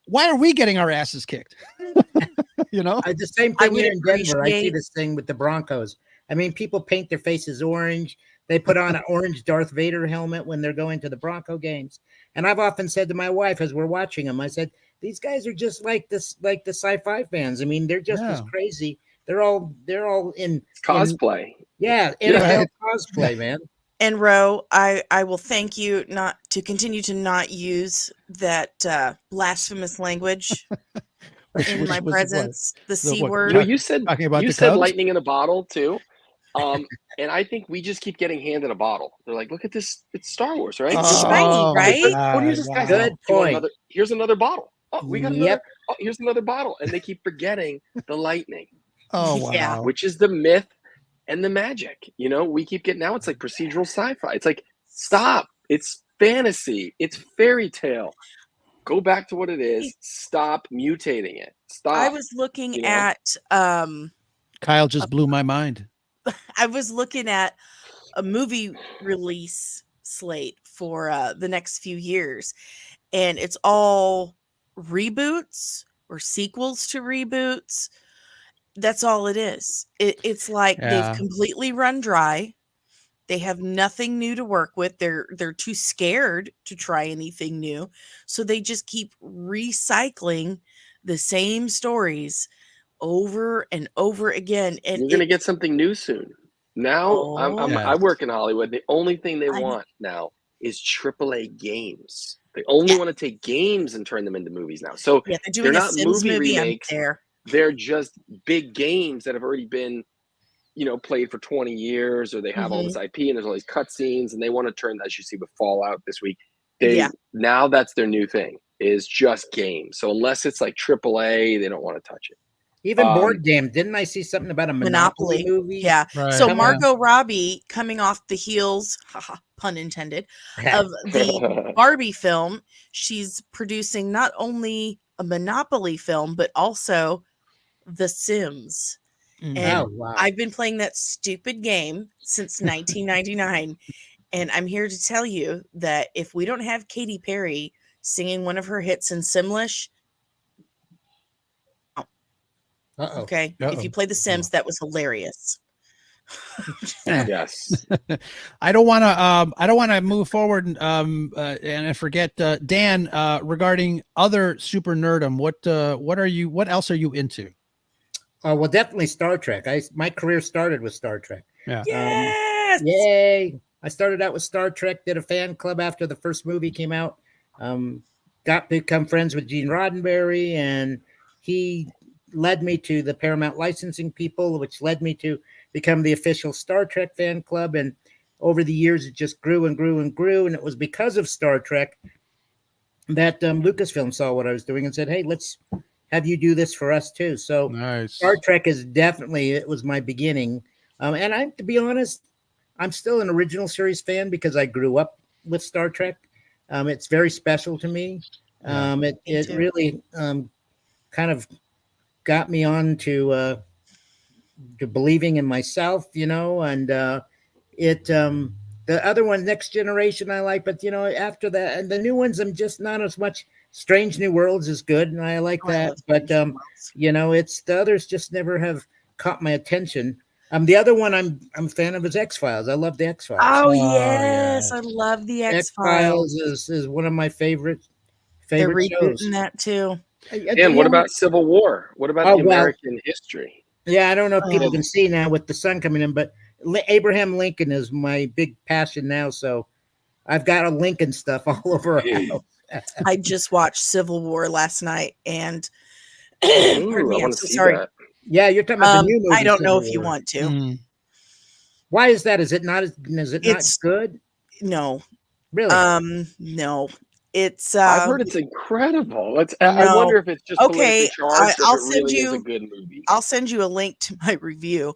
why are we getting our asses kicked? The same thing here in Denver. I see this thing with the Broncos. I mean, people paint their faces orange. They put on an orange Darth Vader helmet when they're going to the Bronco games. And I've often said to my wife as we're watching them, I said, these guys are just like this, like the sci-fi fans. I mean, they're just as crazy. They're all in cosplay. NFL cosplay, man. And Ro, I will thank you not to continue to not use that blasphemous language in my presence. The C word. You said lightning in a bottle too. And I think we just keep getting handed a bottle. They're like, look at this. It's Star Wars, right? It's shiny, right? Good point. Here's another bottle. Oh, we got another. Oh, here's another bottle, and they keep forgetting the lightning. Oh wow! Yeah. Which is the myth and the magic. We keep getting now. It's like procedural sci-fi. It's like stop. It's fantasy. It's fairy tale. Go back to what it is. Stop mutating it. Stop. I was looking at Kyle just blew my mind. I was looking at a movie release slate for the next few years, and it's all reboots or sequels to reboots. That's all it is. It's like they've completely run dry. They have nothing new to work with. They're too scared to try anything new. So they just keep recycling the same stories over and over again. And you're going to get something new soon. Now, I work in Hollywood. The only thing they want now is AAA games. They only want to take games and turn them into movies now. So they're not movie remakes. They're just big games that have already been played for 20 years, or they have all this IP and there's all these cutscenes, and they want to turn, as you see with Fallout this week, now that's their new thing, is just games. So unless it's like AAA, they don't want to touch it. Even board game. Didn't I see something about a Monopoly movie? Yeah. Right. So Margot Robbie, coming off the heels, pun intended, of the Barbie film, she's producing not only a Monopoly film, but also The Sims. And I've been playing that stupid game since 1999. And I'm here to tell you that if we don't have Katy Perry singing one of her hits in Simlish, okay. If you play The Sims, that was hilarious. Yes. I don't want to move forward and I forget Dan regarding other super nerdom. What else are you into? Well, definitely Star Trek. My career started with Star Trek. Yeah. Yes. Yay! I started out with Star Trek. Did a fan club after the first movie came out. Got to become friends with Gene Roddenberry, and he led me to the Paramount licensing people, which led me to become the official Star Trek fan club. And over the years, it just grew and grew and grew. And it was because of Star Trek that Lucasfilm saw what I was doing and said, "Hey, let's have you do this for us too." So nice. Star Trek is definitely, it was my beginning. And to be honest, I'm still an original series fan because I grew up with Star Trek. It's very special to me. It really kind of got me on to believing in myself, and the other one, Next Generation, I like, but after that, and the new ones, I'm just not as much. Strange New Worlds is good, and I like that, but it's the others just never have caught my attention. The other one I'm a fan of is X-Files. I love the X-Files. Oh yes, I love the X-Files. Is one of my favorite They're shows. rebooting that too. And what about Civil War? What about the American history? Yeah, I don't know if people can see now with the sun coming in, but Abraham Lincoln is my big passion now. So I've got a Lincoln stuff all over our house. I just watched Civil War last night, and Ooh, I'm so sorry. That. Yeah, you're talking about the new movie. I don't know if you want to. Why is that? Is it not good? No. Really? No. It's I've heard it's incredible. I wonder if it's just okay. I'll send you a good movie. I'll send you a link to my review.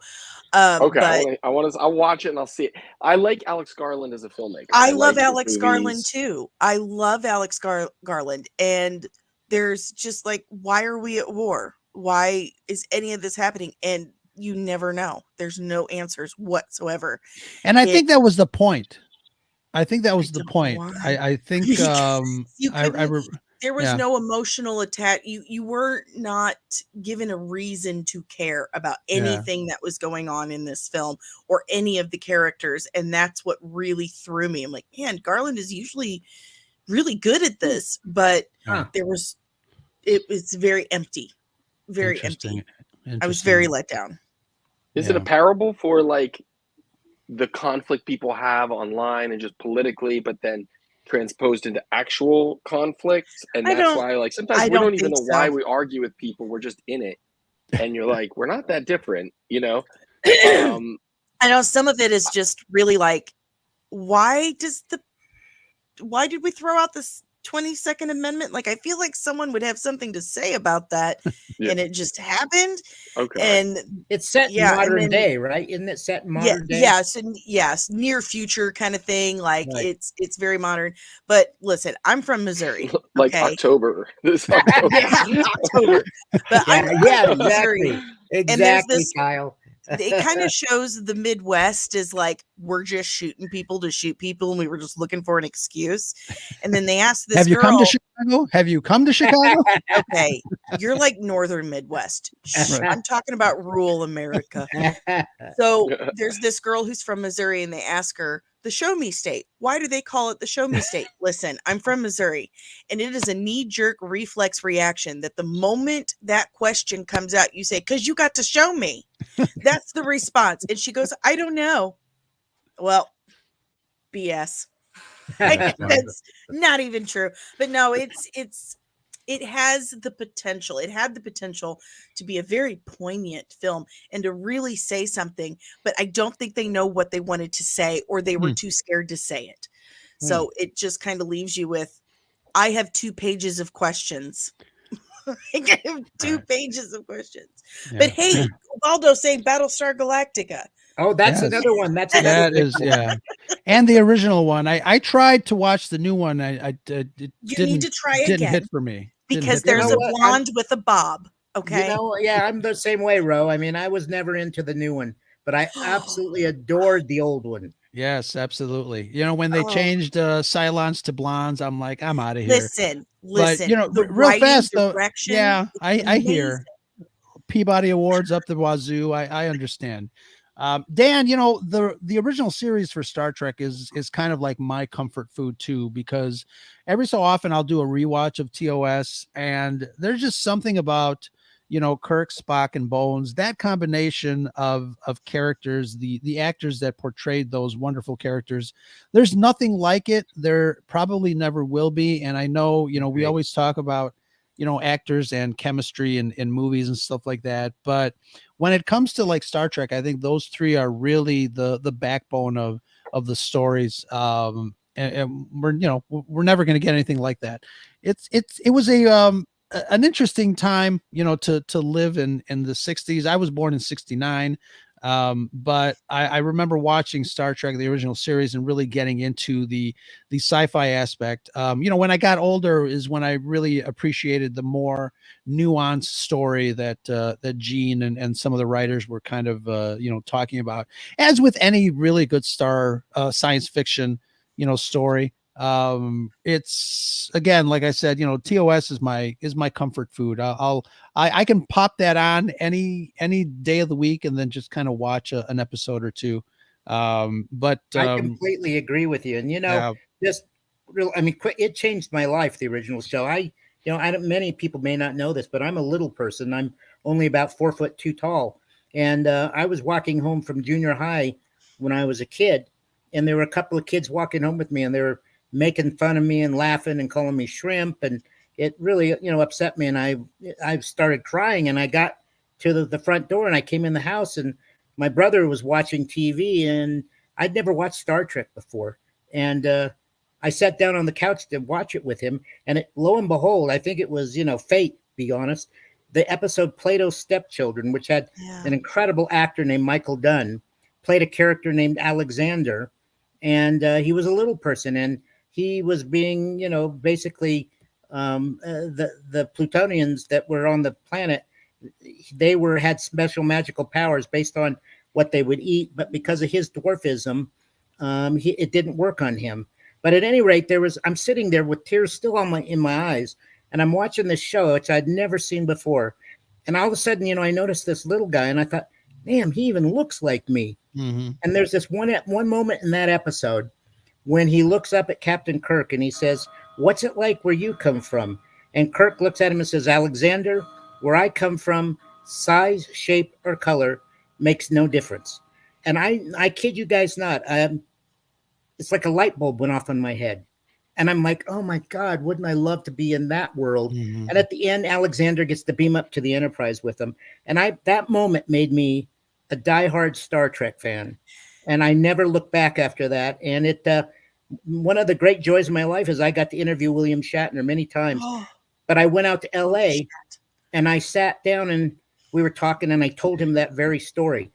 Okay, I'll watch it and I'll see it. I like Alex Garland as a filmmaker. I love Alex Garland too. I love Alex Garland, and there's just like, why are we at war? Why is any of this happening? And you never know. There's no answers whatsoever. And I think that was the point. I think that was the point. I think there was no emotional attack. You were not given a reason to care about anything that was going on in this film or any of the characters. And that's what really threw me. I'm like, man, Garland is usually really good at this, but it was very empty. Very empty. I was very let down. Is it a parable for like the conflict people have online and just politically, but then transposed into actual conflicts? And that's why, like, sometimes we don't even know why we argue with people. We're just in it. And you're like, we're not that different, I know some of it is just really like, why did we throw out this 22nd Amendment? Like, I feel like someone would have something to say about that, and it just happened. Okay. And it's set in modern day, right? Isn't it set in modern day? Yes, and yes, near future kind of thing. Like it's very modern. But listen, I'm from Missouri. Like October. This October. October. But I'm from Missouri. Exactly, Kyle. It kind of shows the Midwest is like, we're just shooting people to shoot people, and we were just looking for an excuse. And then they asked this girl, Have you come to Chicago? Have you come to Chicago? Okay, you're like northern Midwest. I'm talking about rural America. So there's this girl who's from Missouri, and they ask her, the Show Me State. Why do they call it the Show Me State? Listen, I'm from Missouri, and it is a knee-jerk reflex reaction that the moment that question comes out, you say, because you got to show me. That's the response. And she goes, I don't know. Well, BS. That's not even true. But no, it has the potential. It had the potential to be a very poignant film and to really say something, but I don't think they know what they wanted to say, or they were too scared to say it. So it just kind of leaves you with, I have 2 pages of questions. I have 2 pages of questions. Yeah. But hey, Waldo saying Battlestar Galactica. Oh, that's another one. That's another that is, yeah. And the original one. I tried to watch the new one. You need to try again. Didn't hit for me. Because there's a blonde with a bob. Okay. I'm the same way, Ro. I mean, I was never into the new one, but I absolutely adored the old one. Yes, absolutely. When they changed Cylons to blondes, I'm like, I'm out of here. Listen. But, real fast though. Yeah, I hear Peabody Awards up the wazoo. I understand. Dan, the original series for Star Trek is kind of like my comfort food too, because every so often I'll do a rewatch of TOS, and there's just something about, Kirk, Spock, and Bones, that combination of characters, the actors that portrayed those wonderful characters. There's nothing like it. There probably never will be. And I know, we always talk about, actors and chemistry in movies and stuff like that. But when it comes to like Star Trek, I think those 3 are really the backbone of the stories. And we're never going to get anything like that. It was an interesting time, to live in the 60s. I was born in 69. But I remember watching Star Trek, the original series, and really getting into the sci-fi aspect. When I got older is when I really appreciated the more nuanced story that Gene and some of the writers were kind of, talking about, as with any really good science fiction, story. It's, again, like I said, TOS is my comfort food. I can pop that on any day of the week and then just kind of watch an episode or 2. But I completely agree with you. And it changed my life, the original show. Many people may not know this, but I'm a little person. I'm only about 4'2" tall. And I was walking home from junior high when I was a kid, and there were a couple of kids walking home with me, and they were making fun of me and laughing and calling me shrimp. And it really, upset me. And I started crying, and I got to the front door, and I came in the house, and my brother was watching TV, and I'd never watched Star Trek before. And I sat down on the couch to watch it with him. And lo and behold, I think it was, fate, be honest, the episode Plato's Stepchildren, which had an incredible actor named Michael Dunn, played a character named Alexander. And he was a little person, and he was being, basically the Plutonians that were on the planet, they had special magical powers based on what they would eat. But because of his dwarfism, it didn't work on him. But at any rate, I'm sitting there with tears still in my eyes, and I'm watching this show, which I'd never seen before. And all of a sudden, I noticed this little guy, and I thought, damn, he even looks like me. Mm-hmm. And there's this one moment in that episode when he looks up at Captain Kirk and he says, "What's it like where you come from?" And Kirk looks at him and says, "Alexander, where I come from, size, shape, or color makes no difference." And I kid you guys not, it's like a light bulb went off in my head. And I'm like, oh my God, wouldn't I love to be in that world? Mm-hmm. And at the end, Alexander gets to beam up to the Enterprise with him. And that moment made me a diehard Star Trek fan. And I never looked back after that. And one of the great joys of my life is I got to interview William Shatner many times. But I went out to LA and I sat down and we were talking and I told him that very story.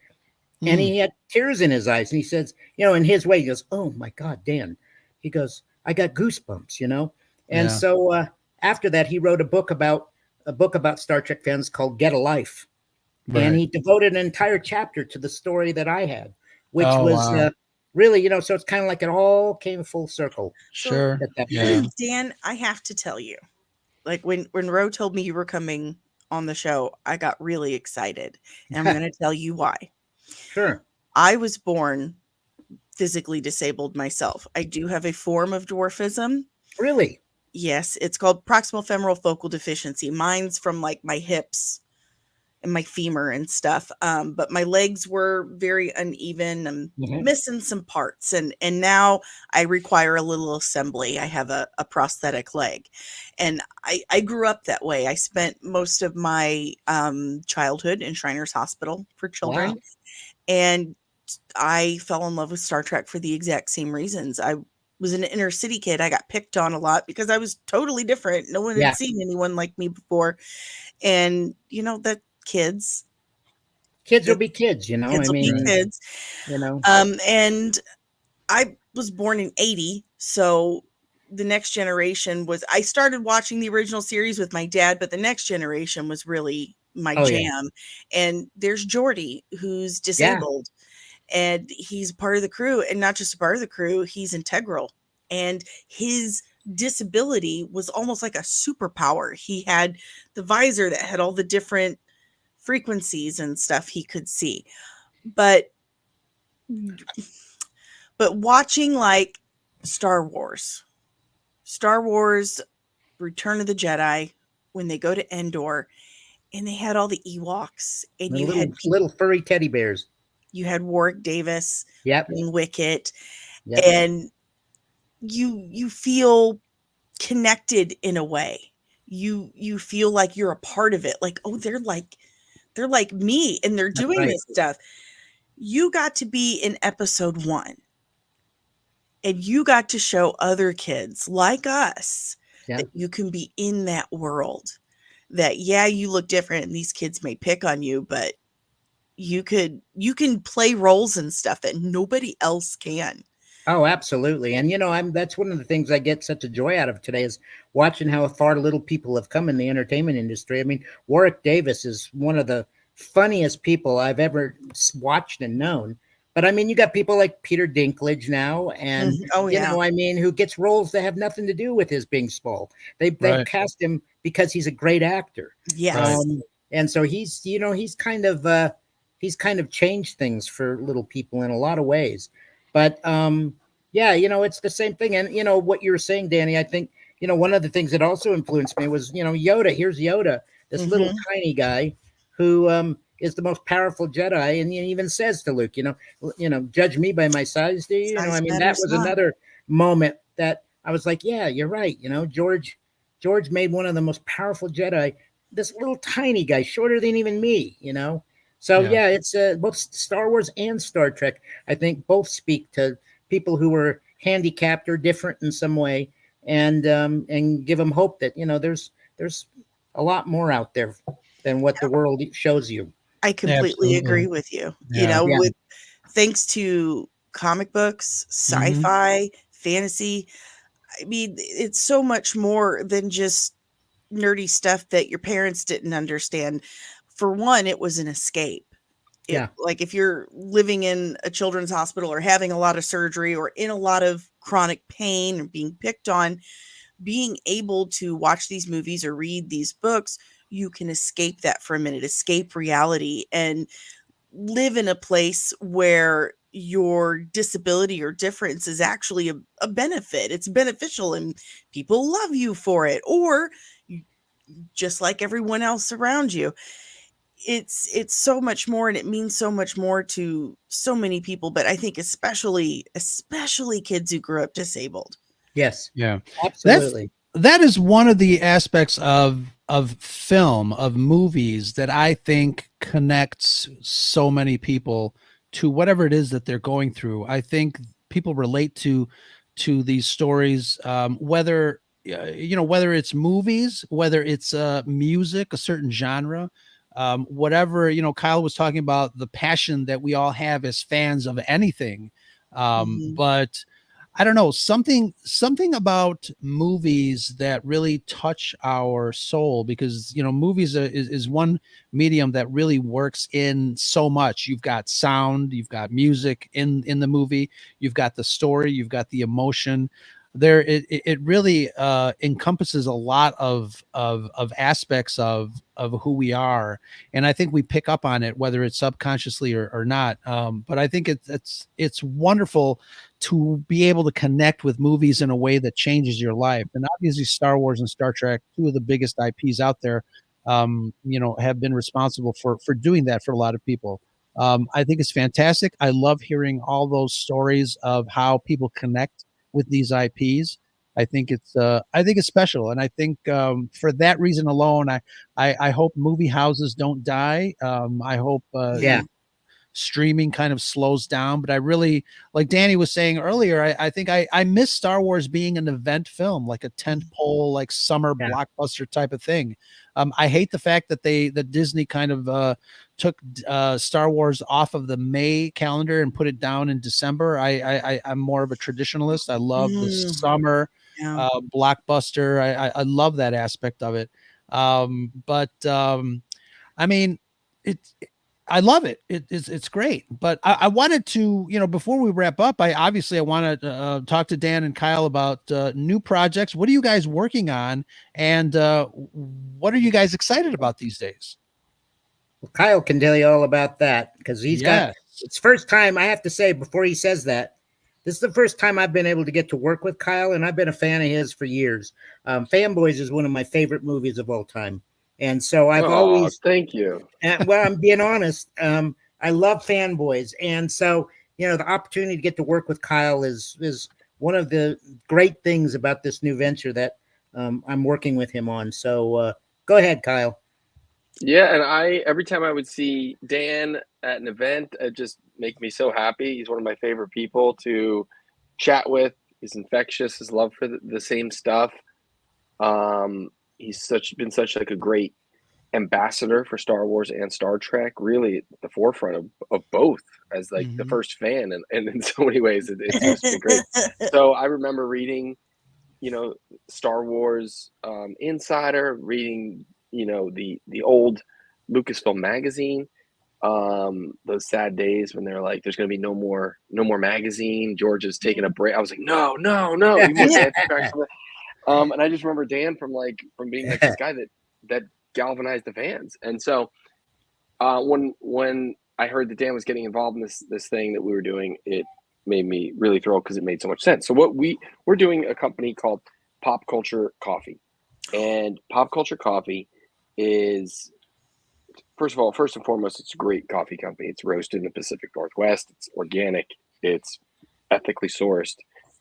And he had tears in his eyes. And he says, in his way, he goes, "Oh my God, Dan." He goes, "I got goosebumps, And so after that, he wrote a book about Star Trek fans called Get a Life. Right. And he devoted an entire chapter to the story that I had, which was really, so it's kind of like it all came full circle. Sure. Dan, I have to tell you, like when Ro told me you were coming on the show, I got really excited. And I'm going to tell you why. Sure. I was born physically disabled myself. I do have a form of dwarfism. Really? Yes. It's called proximal femoral focal deficiency. Mine's from like my hips and my femur and stuff. But my legs were very uneven. I'm missing some parts. And now I require a little assembly. I have a prosthetic leg. And I grew up that way. I spent most of my childhood in Shriners Hospital for Children. Wow. And I fell in love with Star Trek for the exact same reasons. I was an inner city kid. I got picked on a lot because I was totally different. No one had seen anyone like me before. And, that kids will be kids, Kids will be kids. And I was born in 80. So the next generation I started watching the original series with my dad, but the next generation was really my jam. And there's Geordi, who's disabled. And he's part of the crew, and not just a part of the crew, he's integral. And his disability was almost like a superpower. He had the visor that had all the different frequencies and stuff he could see. But watching like Star Wars, Return of the Jedi, when they go to Endor and they had all the Ewoks and you had little furry teddy bears. You had Warwick Davis playing Wicket, and you feel connected in a way. You feel like you're a part of it. Like, oh, they're like me, and they're doing this stuff. You got to be in episode 1, and you got to show other kids like us that you can be in that world. That you look different, and these kids may pick on you, but you can play roles and stuff that nobody else can. Oh, absolutely. And that's one of the things I get such a joy out of today is watching how far little people have come in the entertainment industry. I mean, Warwick Davis is one of the funniest people I've ever watched and known. But I mean, you got people like Peter Dinklage now, and who gets roles that have nothing to do with his being small. They cast him because he's a great actor. Yes. And so he's kind of changed things for little people in a lot of ways. But it's the same thing. And what you were saying, Dani, I think one of the things that also influenced me was Yoda. Here's Yoda, this little tiny guy who is the most powerful Jedi, and he even says to Luke, judge me by my size, do you? That was another moment that I was like, yeah, you're right. George made one of the most powerful Jedi, this little tiny guy, shorter than even me, So it's both Star Wars and Star Trek. I think both speak to people who are handicapped or different in some way, and give them hope that there's a lot more out there than what the world shows you. I completely agree with you. With thanks to comic books, sci-fi, fantasy. I mean, it's so much more than just nerdy stuff that your parents didn't understand. For one, it was an escape. Like if you're living in a children's hospital or having a lot of surgery or in a lot of chronic pain or being picked on, being able to watch these movies or read these books, you can escape that for a minute, escape reality, and live in a place where your disability or difference is actually a benefit. It's beneficial and people love you for it, or just like everyone else around you. It's so much more, and it means so much more to so many people, but I think especially kids who grew up disabled. Yes. Yeah. Absolutely. That is one of the aspects of film, of movies, that I think connects so many people to whatever it is that they're going through. I think people relate to to these stories, whether whether it's movies, whether it's music, a certain genre, whatever. Kyle was talking about the passion that we all have as fans of anything, but I don't know, something about movies that really touch our soul, because movies is one medium that really works in so much. You've got sound, you've got music in the movie, you've got the story, you've got the emotion. It really encompasses a lot of aspects of who we are, and I think we pick up on it, whether it's subconsciously or not. But I think it's wonderful to be able to connect with movies in a way that changes your life. And obviously, Star Wars and Star Trek, two of the biggest IPs out there, have been responsible for doing that for a lot of people. I think it's fantastic. I love hearing all those stories of how people connect with these IPs. I think it's special, and I think for that reason alone, I hope movie houses don't die. I hope streaming kind of slows down, but I really, like Dani was saying earlier, I think I miss Star Wars being an event film, like a tentpole, like summer blockbuster type of thing. I hate the fact that Disney kind of took Star Wars off of the May calendar and put it down in December. I'm more of a traditionalist. I love the summer blockbuster. I love that aspect of it. But I mean, I love it. It's great. But I wanted to, before we wrap up, I want to talk to Dan and Kyle about new projects. What are you guys working on? And what are you guys excited about these days? Well, Kyle can tell you all about that, because it's first time, I have to say, before he says that, this is the first time I've been able to get to work with Kyle, and I've been a fan of his for years. Fanboys is one of my favorite movies of all time. And so I've always, thank you. Well, I'm being honest. I love Fanboys. And so, the opportunity to get to work with Kyle is one of the great things about this new venture that I'm working with him on. So go ahead, Kyle. Yeah. And every time I would see Dan at an event, it just make me so happy. He's one of my favorite people to chat with. He's infectious, his love for the same stuff. He's been such like a great ambassador for Star Wars and Star Trek, really at the forefront of both, as like the first fan, and in so many ways it's just been great. So I remember reading, Star Wars Insider, reading, the old Lucasfilm magazine, those sad days when they're like, there's going to be no more magazine. George is taking a break. I was like, no. And I just remember Dan from being like this guy that galvanized the fans. And so when I heard that Dan was getting involved in this thing that we were doing, it made me really thrilled, because it made so much sense. So what we're doing a company called Pop Culture Coffee. And Pop Culture Coffee is, first and foremost, it's a great coffee company. It's roasted in the Pacific Northwest. It's organic. It's ethically sourced.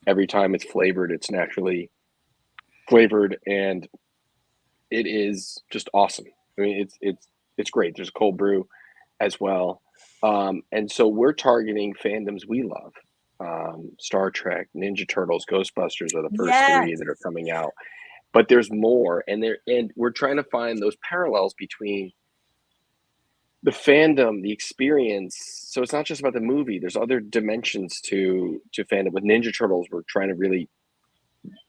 Every time it's flavored, it's naturally flavored, and it is just awesome. I mean, it's great. There's a cold brew as well, and so we're targeting fandoms we love. Star Trek, Ninja Turtles, Ghostbusters are the first three that are coming out, but there's more, and we're trying to find those parallels between the fandom, the experience. So it's not just about the movie. There's other dimensions to fandom. With Ninja Turtles, we're trying to really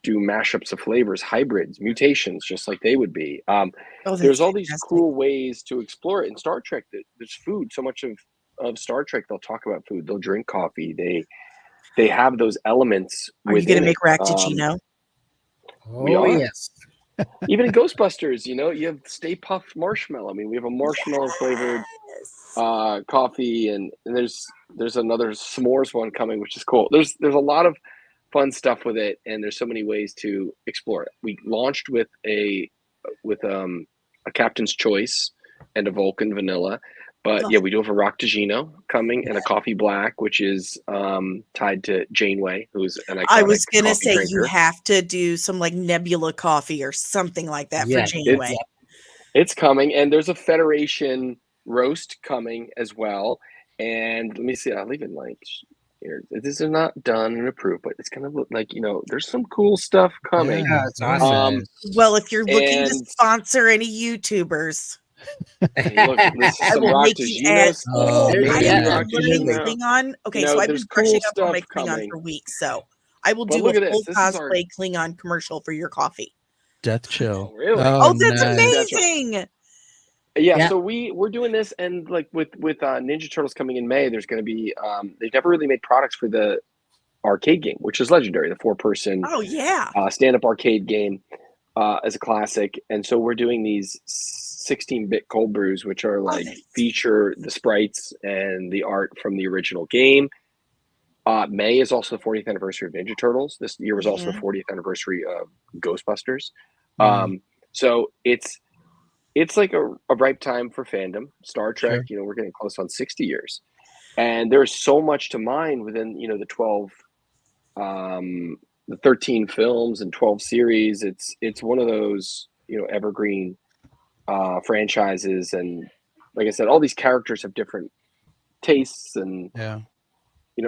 do mashups of flavors, hybrids, mutations, just like they would be. There's all these cool ways to explore it. In Star Trek, there's food. So much of Star Trek, they'll talk about food. They'll drink coffee. They have those elements. Are you going to make Ractigino? We are. Yes. Even in Ghostbusters, you have Stay Puft Marshmallow. I mean, we have a marshmallow flavored coffee, and there's another s'mores one coming, which is cool. There's a lot of fun stuff with it, and there's so many ways to explore it. We launched with a Captain's Choice and a Vulcan Vanilla, but we do have a Ractigino coming and a Coffee Black, which is tied to Janeway, who's an iconic I was gonna say drinker. You have to do some like Nebula coffee or something like that for Janeway. It's coming, and there's a Federation roast coming as well. And let me see, I'll leave it like This is not done and approved, but it's gonna look like, there's some cool stuff coming. Yeah, it's awesome. Well, if you're looking to And- sponsor any YouTubers, Look, this is I some will make Rockers, you add. Oh, I maybe am Rockers, learning Klingon. Okay, so I've there's been brushing cool up on my stuff Klingon coming. for weeks. So I will But do look a at full this. This is our- cosplay Klingon commercial for your coffee. Death chill. Oh, really? Oh, that's nice. amazing! Yeah, so we're doing this, and like with Ninja Turtles coming in May, there's going to be they've never really made products for the arcade game, which is legendary, the 4-person Oh yeah, stand-up arcade game as a classic. And so we're doing these 16-bit cold brews, which are like feature the sprites and the art from the original game. May is also the 40th anniversary of Ninja Turtles. This year was also the 40th anniversary of Ghostbusters. So it's like a ripe time for fandom. Star Trek, we're getting close on 60 years. And there's so much to mine within, the 13 films and 12 series. It's one of those, evergreen franchises. And like I said, all these characters have different tastes and,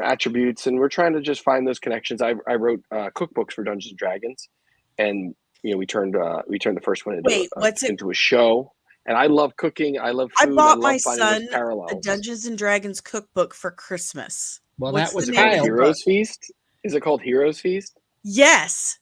attributes. And we're trying to just find those connections. I wrote cookbooks for Dungeons and Dragons, and we turned the first one into a show. And I love cooking. I love food. I bought my love finding son those parallels. a Dungeons and Dragons cookbook for Christmas. Well, What's that was the name of Kyle. your book? Heroes Feast? Is it called Heroes Feast? Yes.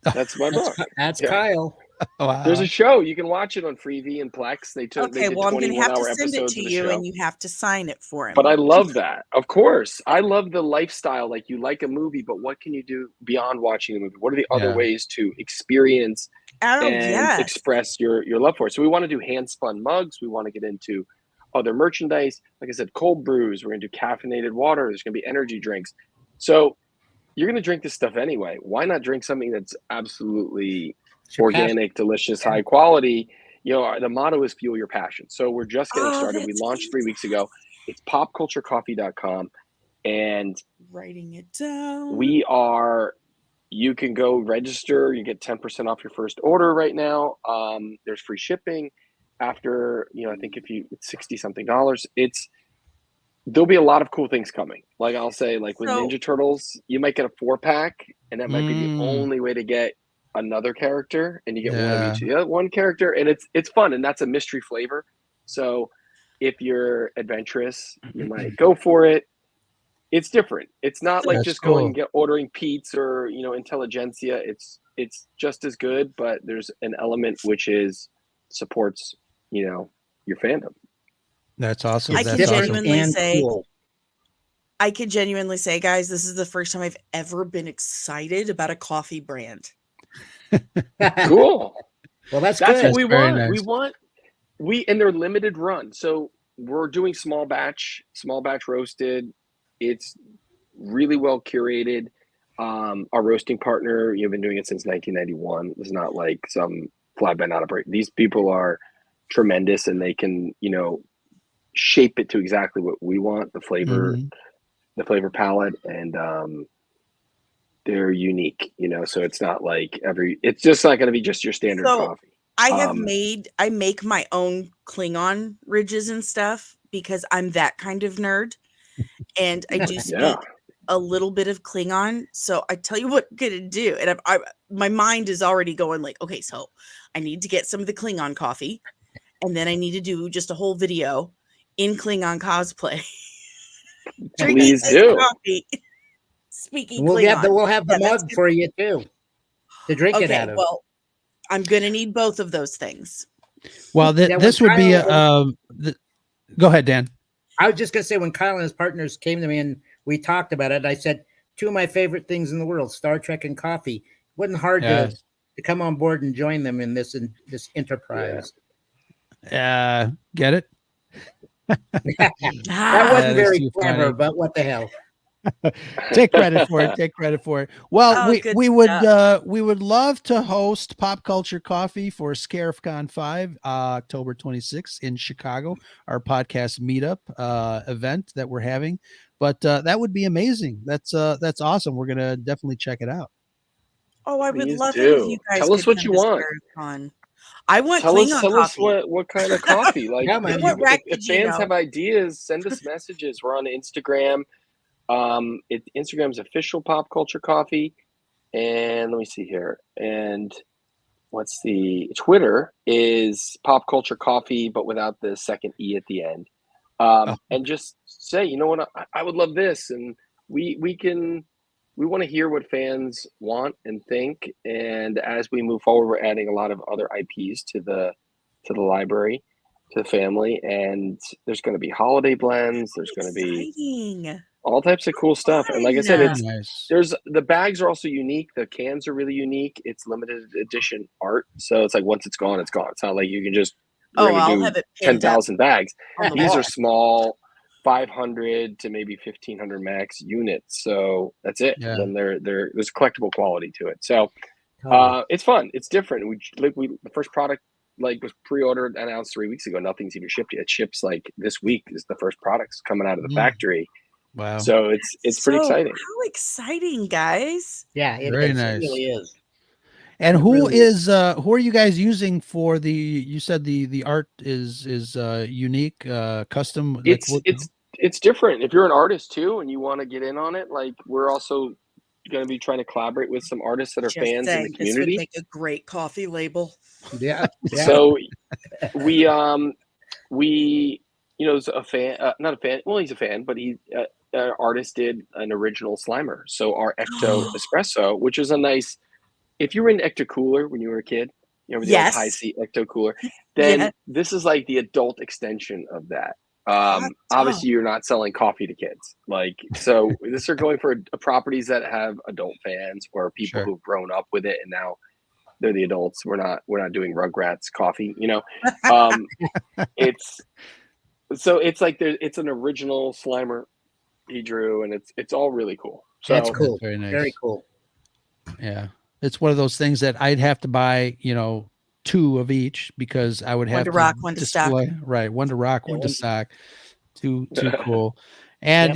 That's my book. That's Kyle. Wow. There's a show. You can watch it on Freevee and Plex. They did Okay, well, I'm going to have to 21-hour send it episodes to of the you, show. and you have to sign it for him. But I love that. Of course. I love the lifestyle. Like, you like a movie, but what can you do beyond watching the movie? What are the other ways to experience and express your love for it? So we want to do hand-spun mugs. We want to get into other merchandise. Like I said, cold brews. We're going to do caffeinated water. There's going to be energy drinks. So you're going to drink this stuff anyway. Why not drink something that's absolutely organic, delicious, high quality? The motto is fuel your passion. So we're just getting started. We launched 3 weeks ago. It's popculturecoffee.com, and writing it down. You can go register. You get 10% off your first order right now. There's free shipping after, I think it's $60 something. There'll be a lot of cool things coming. Like I'll say, like with Ninja Turtles, you might get a 4-pack, and that might be the only way to get another character, and you get one of each. Yeah, one character, and it's fun, and that's a mystery flavor. So if you're adventurous, you might go for it. It's different. It's not like just going and ordering Pete's or Intelligentsia. It's just as good, but there's an element which is supports your fandom. That's awesome. I That's can awesome. genuinely say, I could genuinely say, guys, this is the first time I've ever been excited about a coffee brand. Cool. Well, that's good. What we want. Nice. And they're limited run. So we're doing small batch roasted. It's really well curated. Our roasting partner, you've been doing it since 1991. It's not like some fly by night operation. These people are tremendous, and they can, shape it to exactly what we want, the flavor palette, and they're unique, so it's not like it's just not going to be just your standard coffee. I make my own Klingon ridges and stuff because I'm that kind of nerd, and I do speak a little bit of Klingon. So I tell you what I'm gonna do, and my mind is already going like, okay, so I need to get some of the Klingon coffee, and then I need to do just a whole video in Klingon cosplay. Please do. Coffee. Speaking we'll Klingon. have the mug for you too to drink it out of. Well, I'm gonna need both of those things. Well, this would be go ahead, Dan. I was just gonna say, when Kyle and his partners came to me and we talked about it, I said 2 of my favorite things in the world, Star Trek and coffee. It wasn't hard to come on board and join them in this enterprise. Get it? That wasn't very clever, funny. But what the hell? Take credit for it. Well, we would love to host Pop Culture Coffee for ScarifCon 5, October 26th in Chicago, our podcast meetup event that we're having. But that would be amazing. That's awesome. We're gonna definitely check it out. Oh, I would love it if you guys tell us what you want. I want tell Klingon us coffee. what kind of coffee. Like, if fans have ideas, send us messages. We're on Instagram. Instagram's official Pop Culture Coffee, and let me see here. And what's the Twitter is Pop Culture Coffee, but without the second E at the end. And just say, you know what, I would love this, and we want to hear what fans want and think. And as we move forward, we're adding a lot of other IPs to the library, to the family, and there's going to be holiday blends. There's going to be all types of cool stuff. And like I said, there's the bags are also unique. The cans are really unique. It's limited edition art, so it's like once it's gone, it's gone. It's not like you can just I'll have it 10,000 bags. These wall. are small, 500 to maybe 1,500 max units. So that's it. Yeah. And there's collectible quality to it. So it's fun. It's different. The first product was pre-ordered, announced 3 weeks ago. Nothing's even shipped yet. It ships this week is the first products coming out of the factory. Wow. So it's pretty exciting. How exciting, guys. Yeah, very nice. It really is. And who are you guys using for you said the art is unique, custom? It's different. If you're an artist too and you want to get in on it, we're also going to be trying to collaborate with some artists that are fans in the community. This would make a great coffee label. Yeah. So we is a fan, not a fan. Well, he's a fan, but he an artist did an original Slimer. So our Ecto Espresso, which is a nice. If you were in Ecto Cooler when you were a kid, the old high seat Ecto Cooler, then this is like the adult extension of that. Obviously, you're not selling coffee to kids. So this are going for properties that have adult fans or people who've grown up with it and now they're the adults. We're not doing Rugrats coffee. It's like it's an original Slimer he drew, and it's all really cool. So that's cool. Very nice. Very cool. Yeah. It's one of those things that I'd have to buy, 2 of each because I would have one to rock, one to stock. Right. One to rock, one to stock. Too cool. And,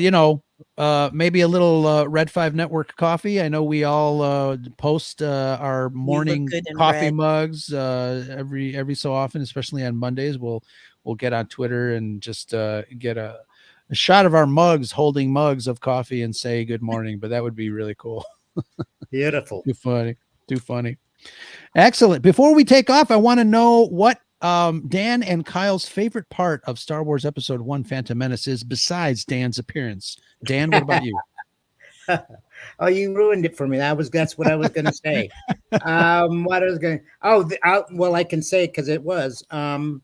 maybe a little Red 5 Network coffee. I know we all post our morning coffee mugs every so often, especially on Mondays. We'll get on Twitter and just get a shot of our mugs, holding mugs of coffee and say good morning. But that would be really cool. Beautiful. Too funny. Excellent. Before we take off, I want to know what Dan and Kyle's favorite part of Star Wars Episode 1 Phantom Menace is besides Dan's appearance. Dan, what about you? Oh, you ruined it for me. That's what I was going to say. What I was going to, I can say it because it was the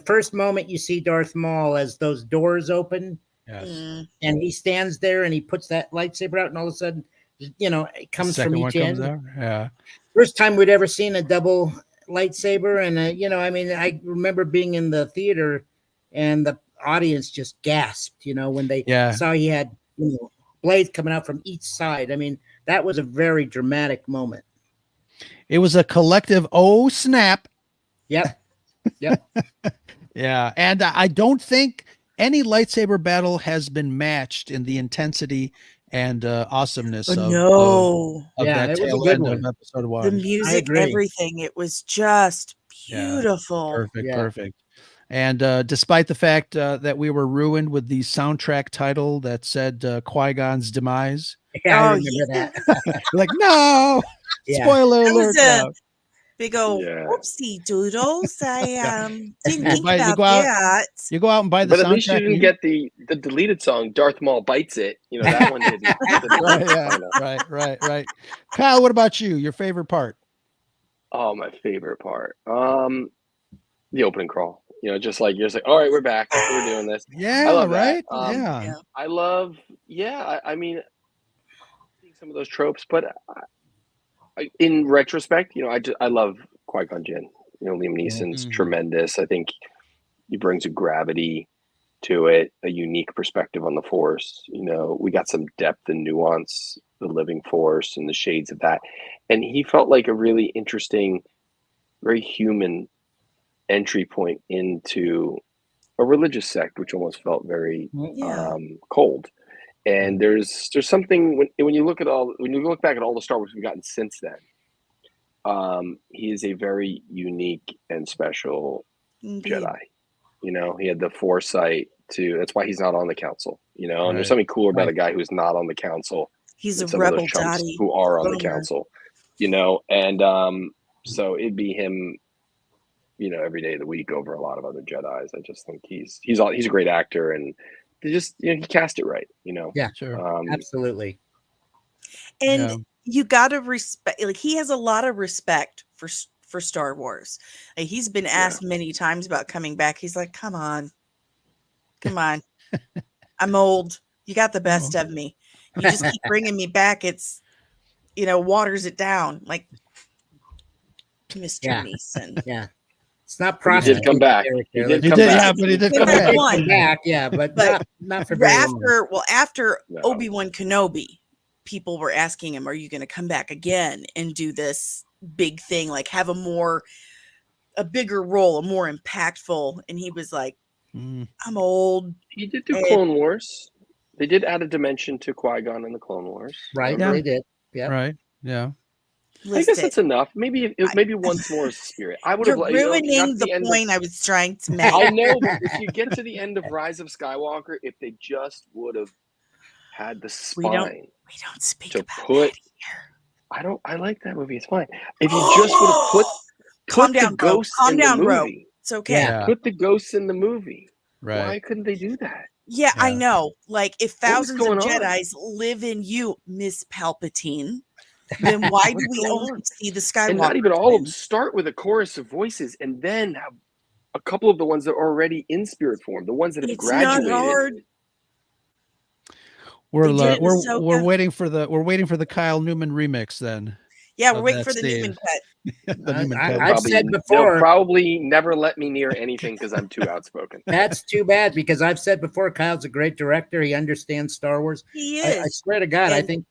first moment you see Darth Maul as those doors open. Yes. And he stands there and he puts that lightsaber out and all of a sudden, it comes from each end. Yeah. First time we'd ever seen a double lightsaber. And, I remember being in the theater and the audience just gasped, when they saw he had, blades coming out from each side. I mean, that was a very dramatic moment. It was a collective, oh, snap. Yep. Yeah. And I don't think any lightsaber battle has been matched in the intensity and awesomeness of that tail end of Episode 1. The music, everything. It was just beautiful. Perfect. And despite the fact that we were ruined with the soundtrack title that said Qui-Gon's demise. Yeah, I remember that. No! Spoiler alert. Big old whoopsie doodles. I didn't think about that. You go out and buy the soundtrack. But at least you didn't get the deleted song, Darth Maul Bites It. That one didn't. Right. Kyle, what about you? Your favorite part? Oh, my favorite part. The opening crawl. Just like, you're like, all right, we're back. We're doing this. Yeah, I love right? That. I love, I mean, some of those tropes, but in retrospect, I love Qui-Gon Jinn. Liam Neeson's tremendous. I think he brings a gravity to it, a unique perspective on the Force. We got some depth and nuance, the living Force and the shades of that. And he felt like a really interesting, very human entry point into a religious sect, which almost felt very cold. And there's something when you look back at all the Star Wars we've gotten since then, he is a very unique and special Jedi. He had the foresight That's why he's not on the council, and Right. there's something cooler about a guy who's not on the council. He's a some rebel, of those chumps Dani. who are on the Bummer. council, and so it'd be him, every day of the week over a lot of other Jedis. I just think he's a great actor, and they just he cast it right, Yeah, Sure. Absolutely. And you gotta respect, like, he has a lot of respect for Star Wars. Like, he's been asked many times about coming back. He's like, come on. I'm old. You got the best of me. You just keep bringing me back. It's, waters it down. Like, Mr. Neeson. Yeah. It's not He did come back. He did come back. Yeah, but not for very long. After Obi-Wan Kenobi, people were asking him, are you going to come back again and do this big thing, like have a bigger role, a more impactful? And he was like, I'm old. He did do Clone Wars. They did add a dimension to Qui-Gon in the Clone Wars. Right, they did. Yeah. Right, yeah. I guess that's enough. Maybe once more is the spirit. I would have ruining the point I was trying to make. I know, but if you get to the end of Rise of Skywalker, if they just would have had the spine, we don't speak to about put. that here. I like that movie. It's fine. If you just would have put the ghosts in the movie. It's okay. Yeah. Put the ghosts in the movie. Right. Why couldn't they do that? Yeah, I know. Like, if thousands of Jedis live in you, Miss Palpatine, then why do we only see the Skywalker? And not even all of them. Start with a chorus of voices, and then have a couple of the ones that are already in spirit form, the ones that have graduated. Not hard. We're waiting for the Kyle Newman remix then. Yeah, we're waiting for the Newman cut. I've said before, they'll probably never let me near anything because I'm too outspoken. That's too bad, because I've said before, Kyle's a great director. He understands Star Wars. He is. I swear to God, I think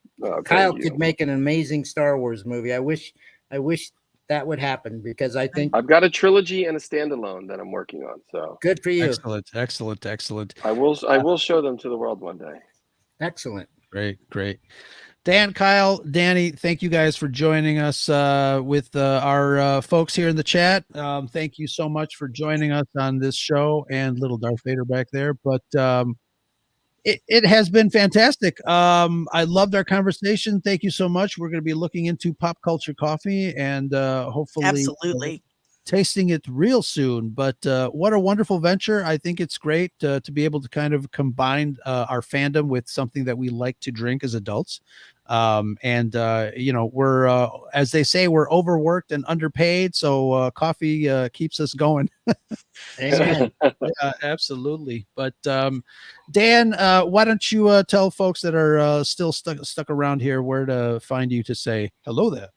Kyle could make an amazing Star Wars movie. I wish that would happen, because I think I've got a trilogy and a standalone that I'm working on. So good for you. Excellent. I will show them to the world one day. Excellent. Great. Dan, Kyle, Dani, thank you guys for joining us with our folks here in the chat. Thank you so much for joining us on this show, and little Darth Vader back there. But it has been fantastic. I loved our conversation. Thank you so much. We're going to be looking into pop culture coffee and hopefully absolutely tasting it real soon. But what a wonderful venture. I think it's great to be able to kind of combine our fandom with something that we like to drink as adults. We're as they say, we're overworked and underpaid, so coffee keeps us going. Amen. Yeah, absolutely. But Dan, why don't you tell folks that are still stuck around here where to find you to say hello there?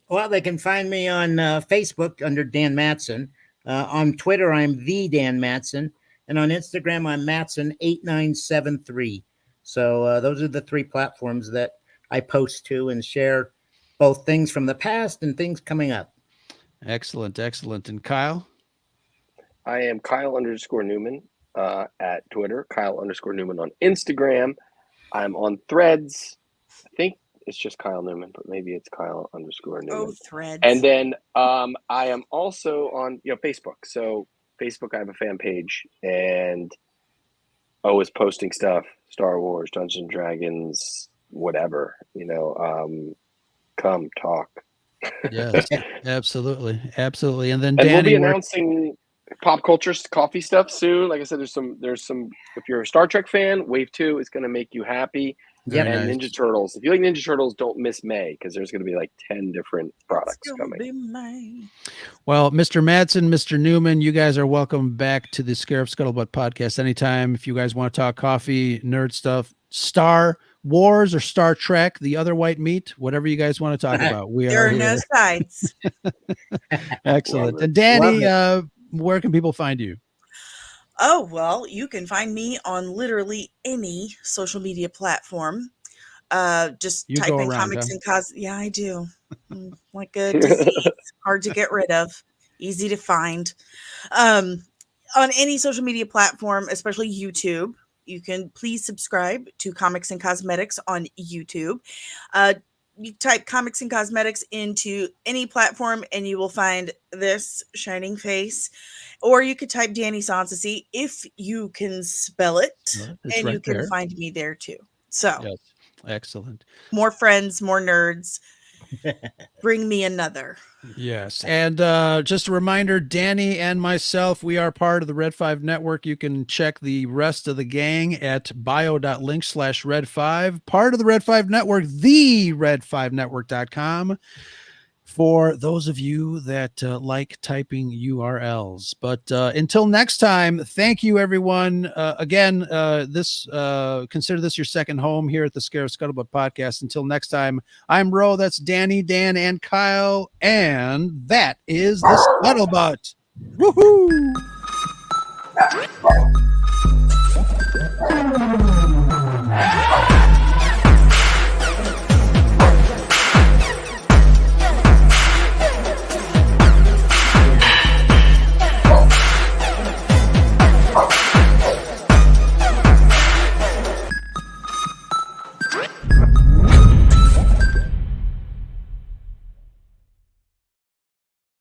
Well, they can find me on Facebook under Dan Madsen. On Twitter, I'm the Dan Madsen, and on Instagram, I'm Madsen8973. So those are the three platforms that I post to and share both things from the past and things coming up. Excellent. And Kyle? I am Kyle_Newman at Twitter, Kyle_Newman on Instagram. I'm on Threads. I think it's just Kyle Newman, but maybe it's Kyle_Newman. Oh, Threads. And then I am also on Facebook. So Facebook, I have a fan page, and always posting stuff, Star Wars, Dungeons and Dragons, whatever, come talk. Yes, absolutely. And then Dani, we'll be Dani, announcing pop culture coffee stuff soon. Like I said, there's some. If you're a Star Trek fan, Wave 2 is going to make you happy. Yeah, and nice. Ninja Turtles. If you like Ninja Turtles, don't miss May, because there's going to be like 10 different products coming. Well, Mr. Madsen, Mr. Newman, you guys are welcome back to the Scarif Scuttlebutt Podcast anytime. If you guys want to talk coffee, nerd stuff, Star Wars or Star Trek, the other white meat, whatever you guys want to talk about. There are no sides. Excellent. And Dani, where can people find you? Oh, well, you can find me on literally any social media platform. Just type in comics and cos. Yeah, I do. Like a disease, hard to get rid of, easy to find. On any social media platform, especially YouTube, you can please subscribe to Comics and Cosmetics on YouTube. you type comics and cosmetics into any platform and you will find this shining face. Or you could type Dani Sanssouci if you can spell it, and you can find me there too. So, yes. Excellent. More friends, more nerds. Bring me another. Yes. And just a reminder, Dani and myself, we are part of the Red 5 Network. You can check the rest of the gang at bio.link/Red5. Part of the Red 5 Network, the red5network.com. For those of you that like typing URLs. But until next time, thank you, everyone. Again, consider this your second home here at the Scarif Scuttlebutt Podcast. Until next time, I'm Ro, that's Dani, Dan, and Kyle, and that is the Scuttlebutt. Woohoo!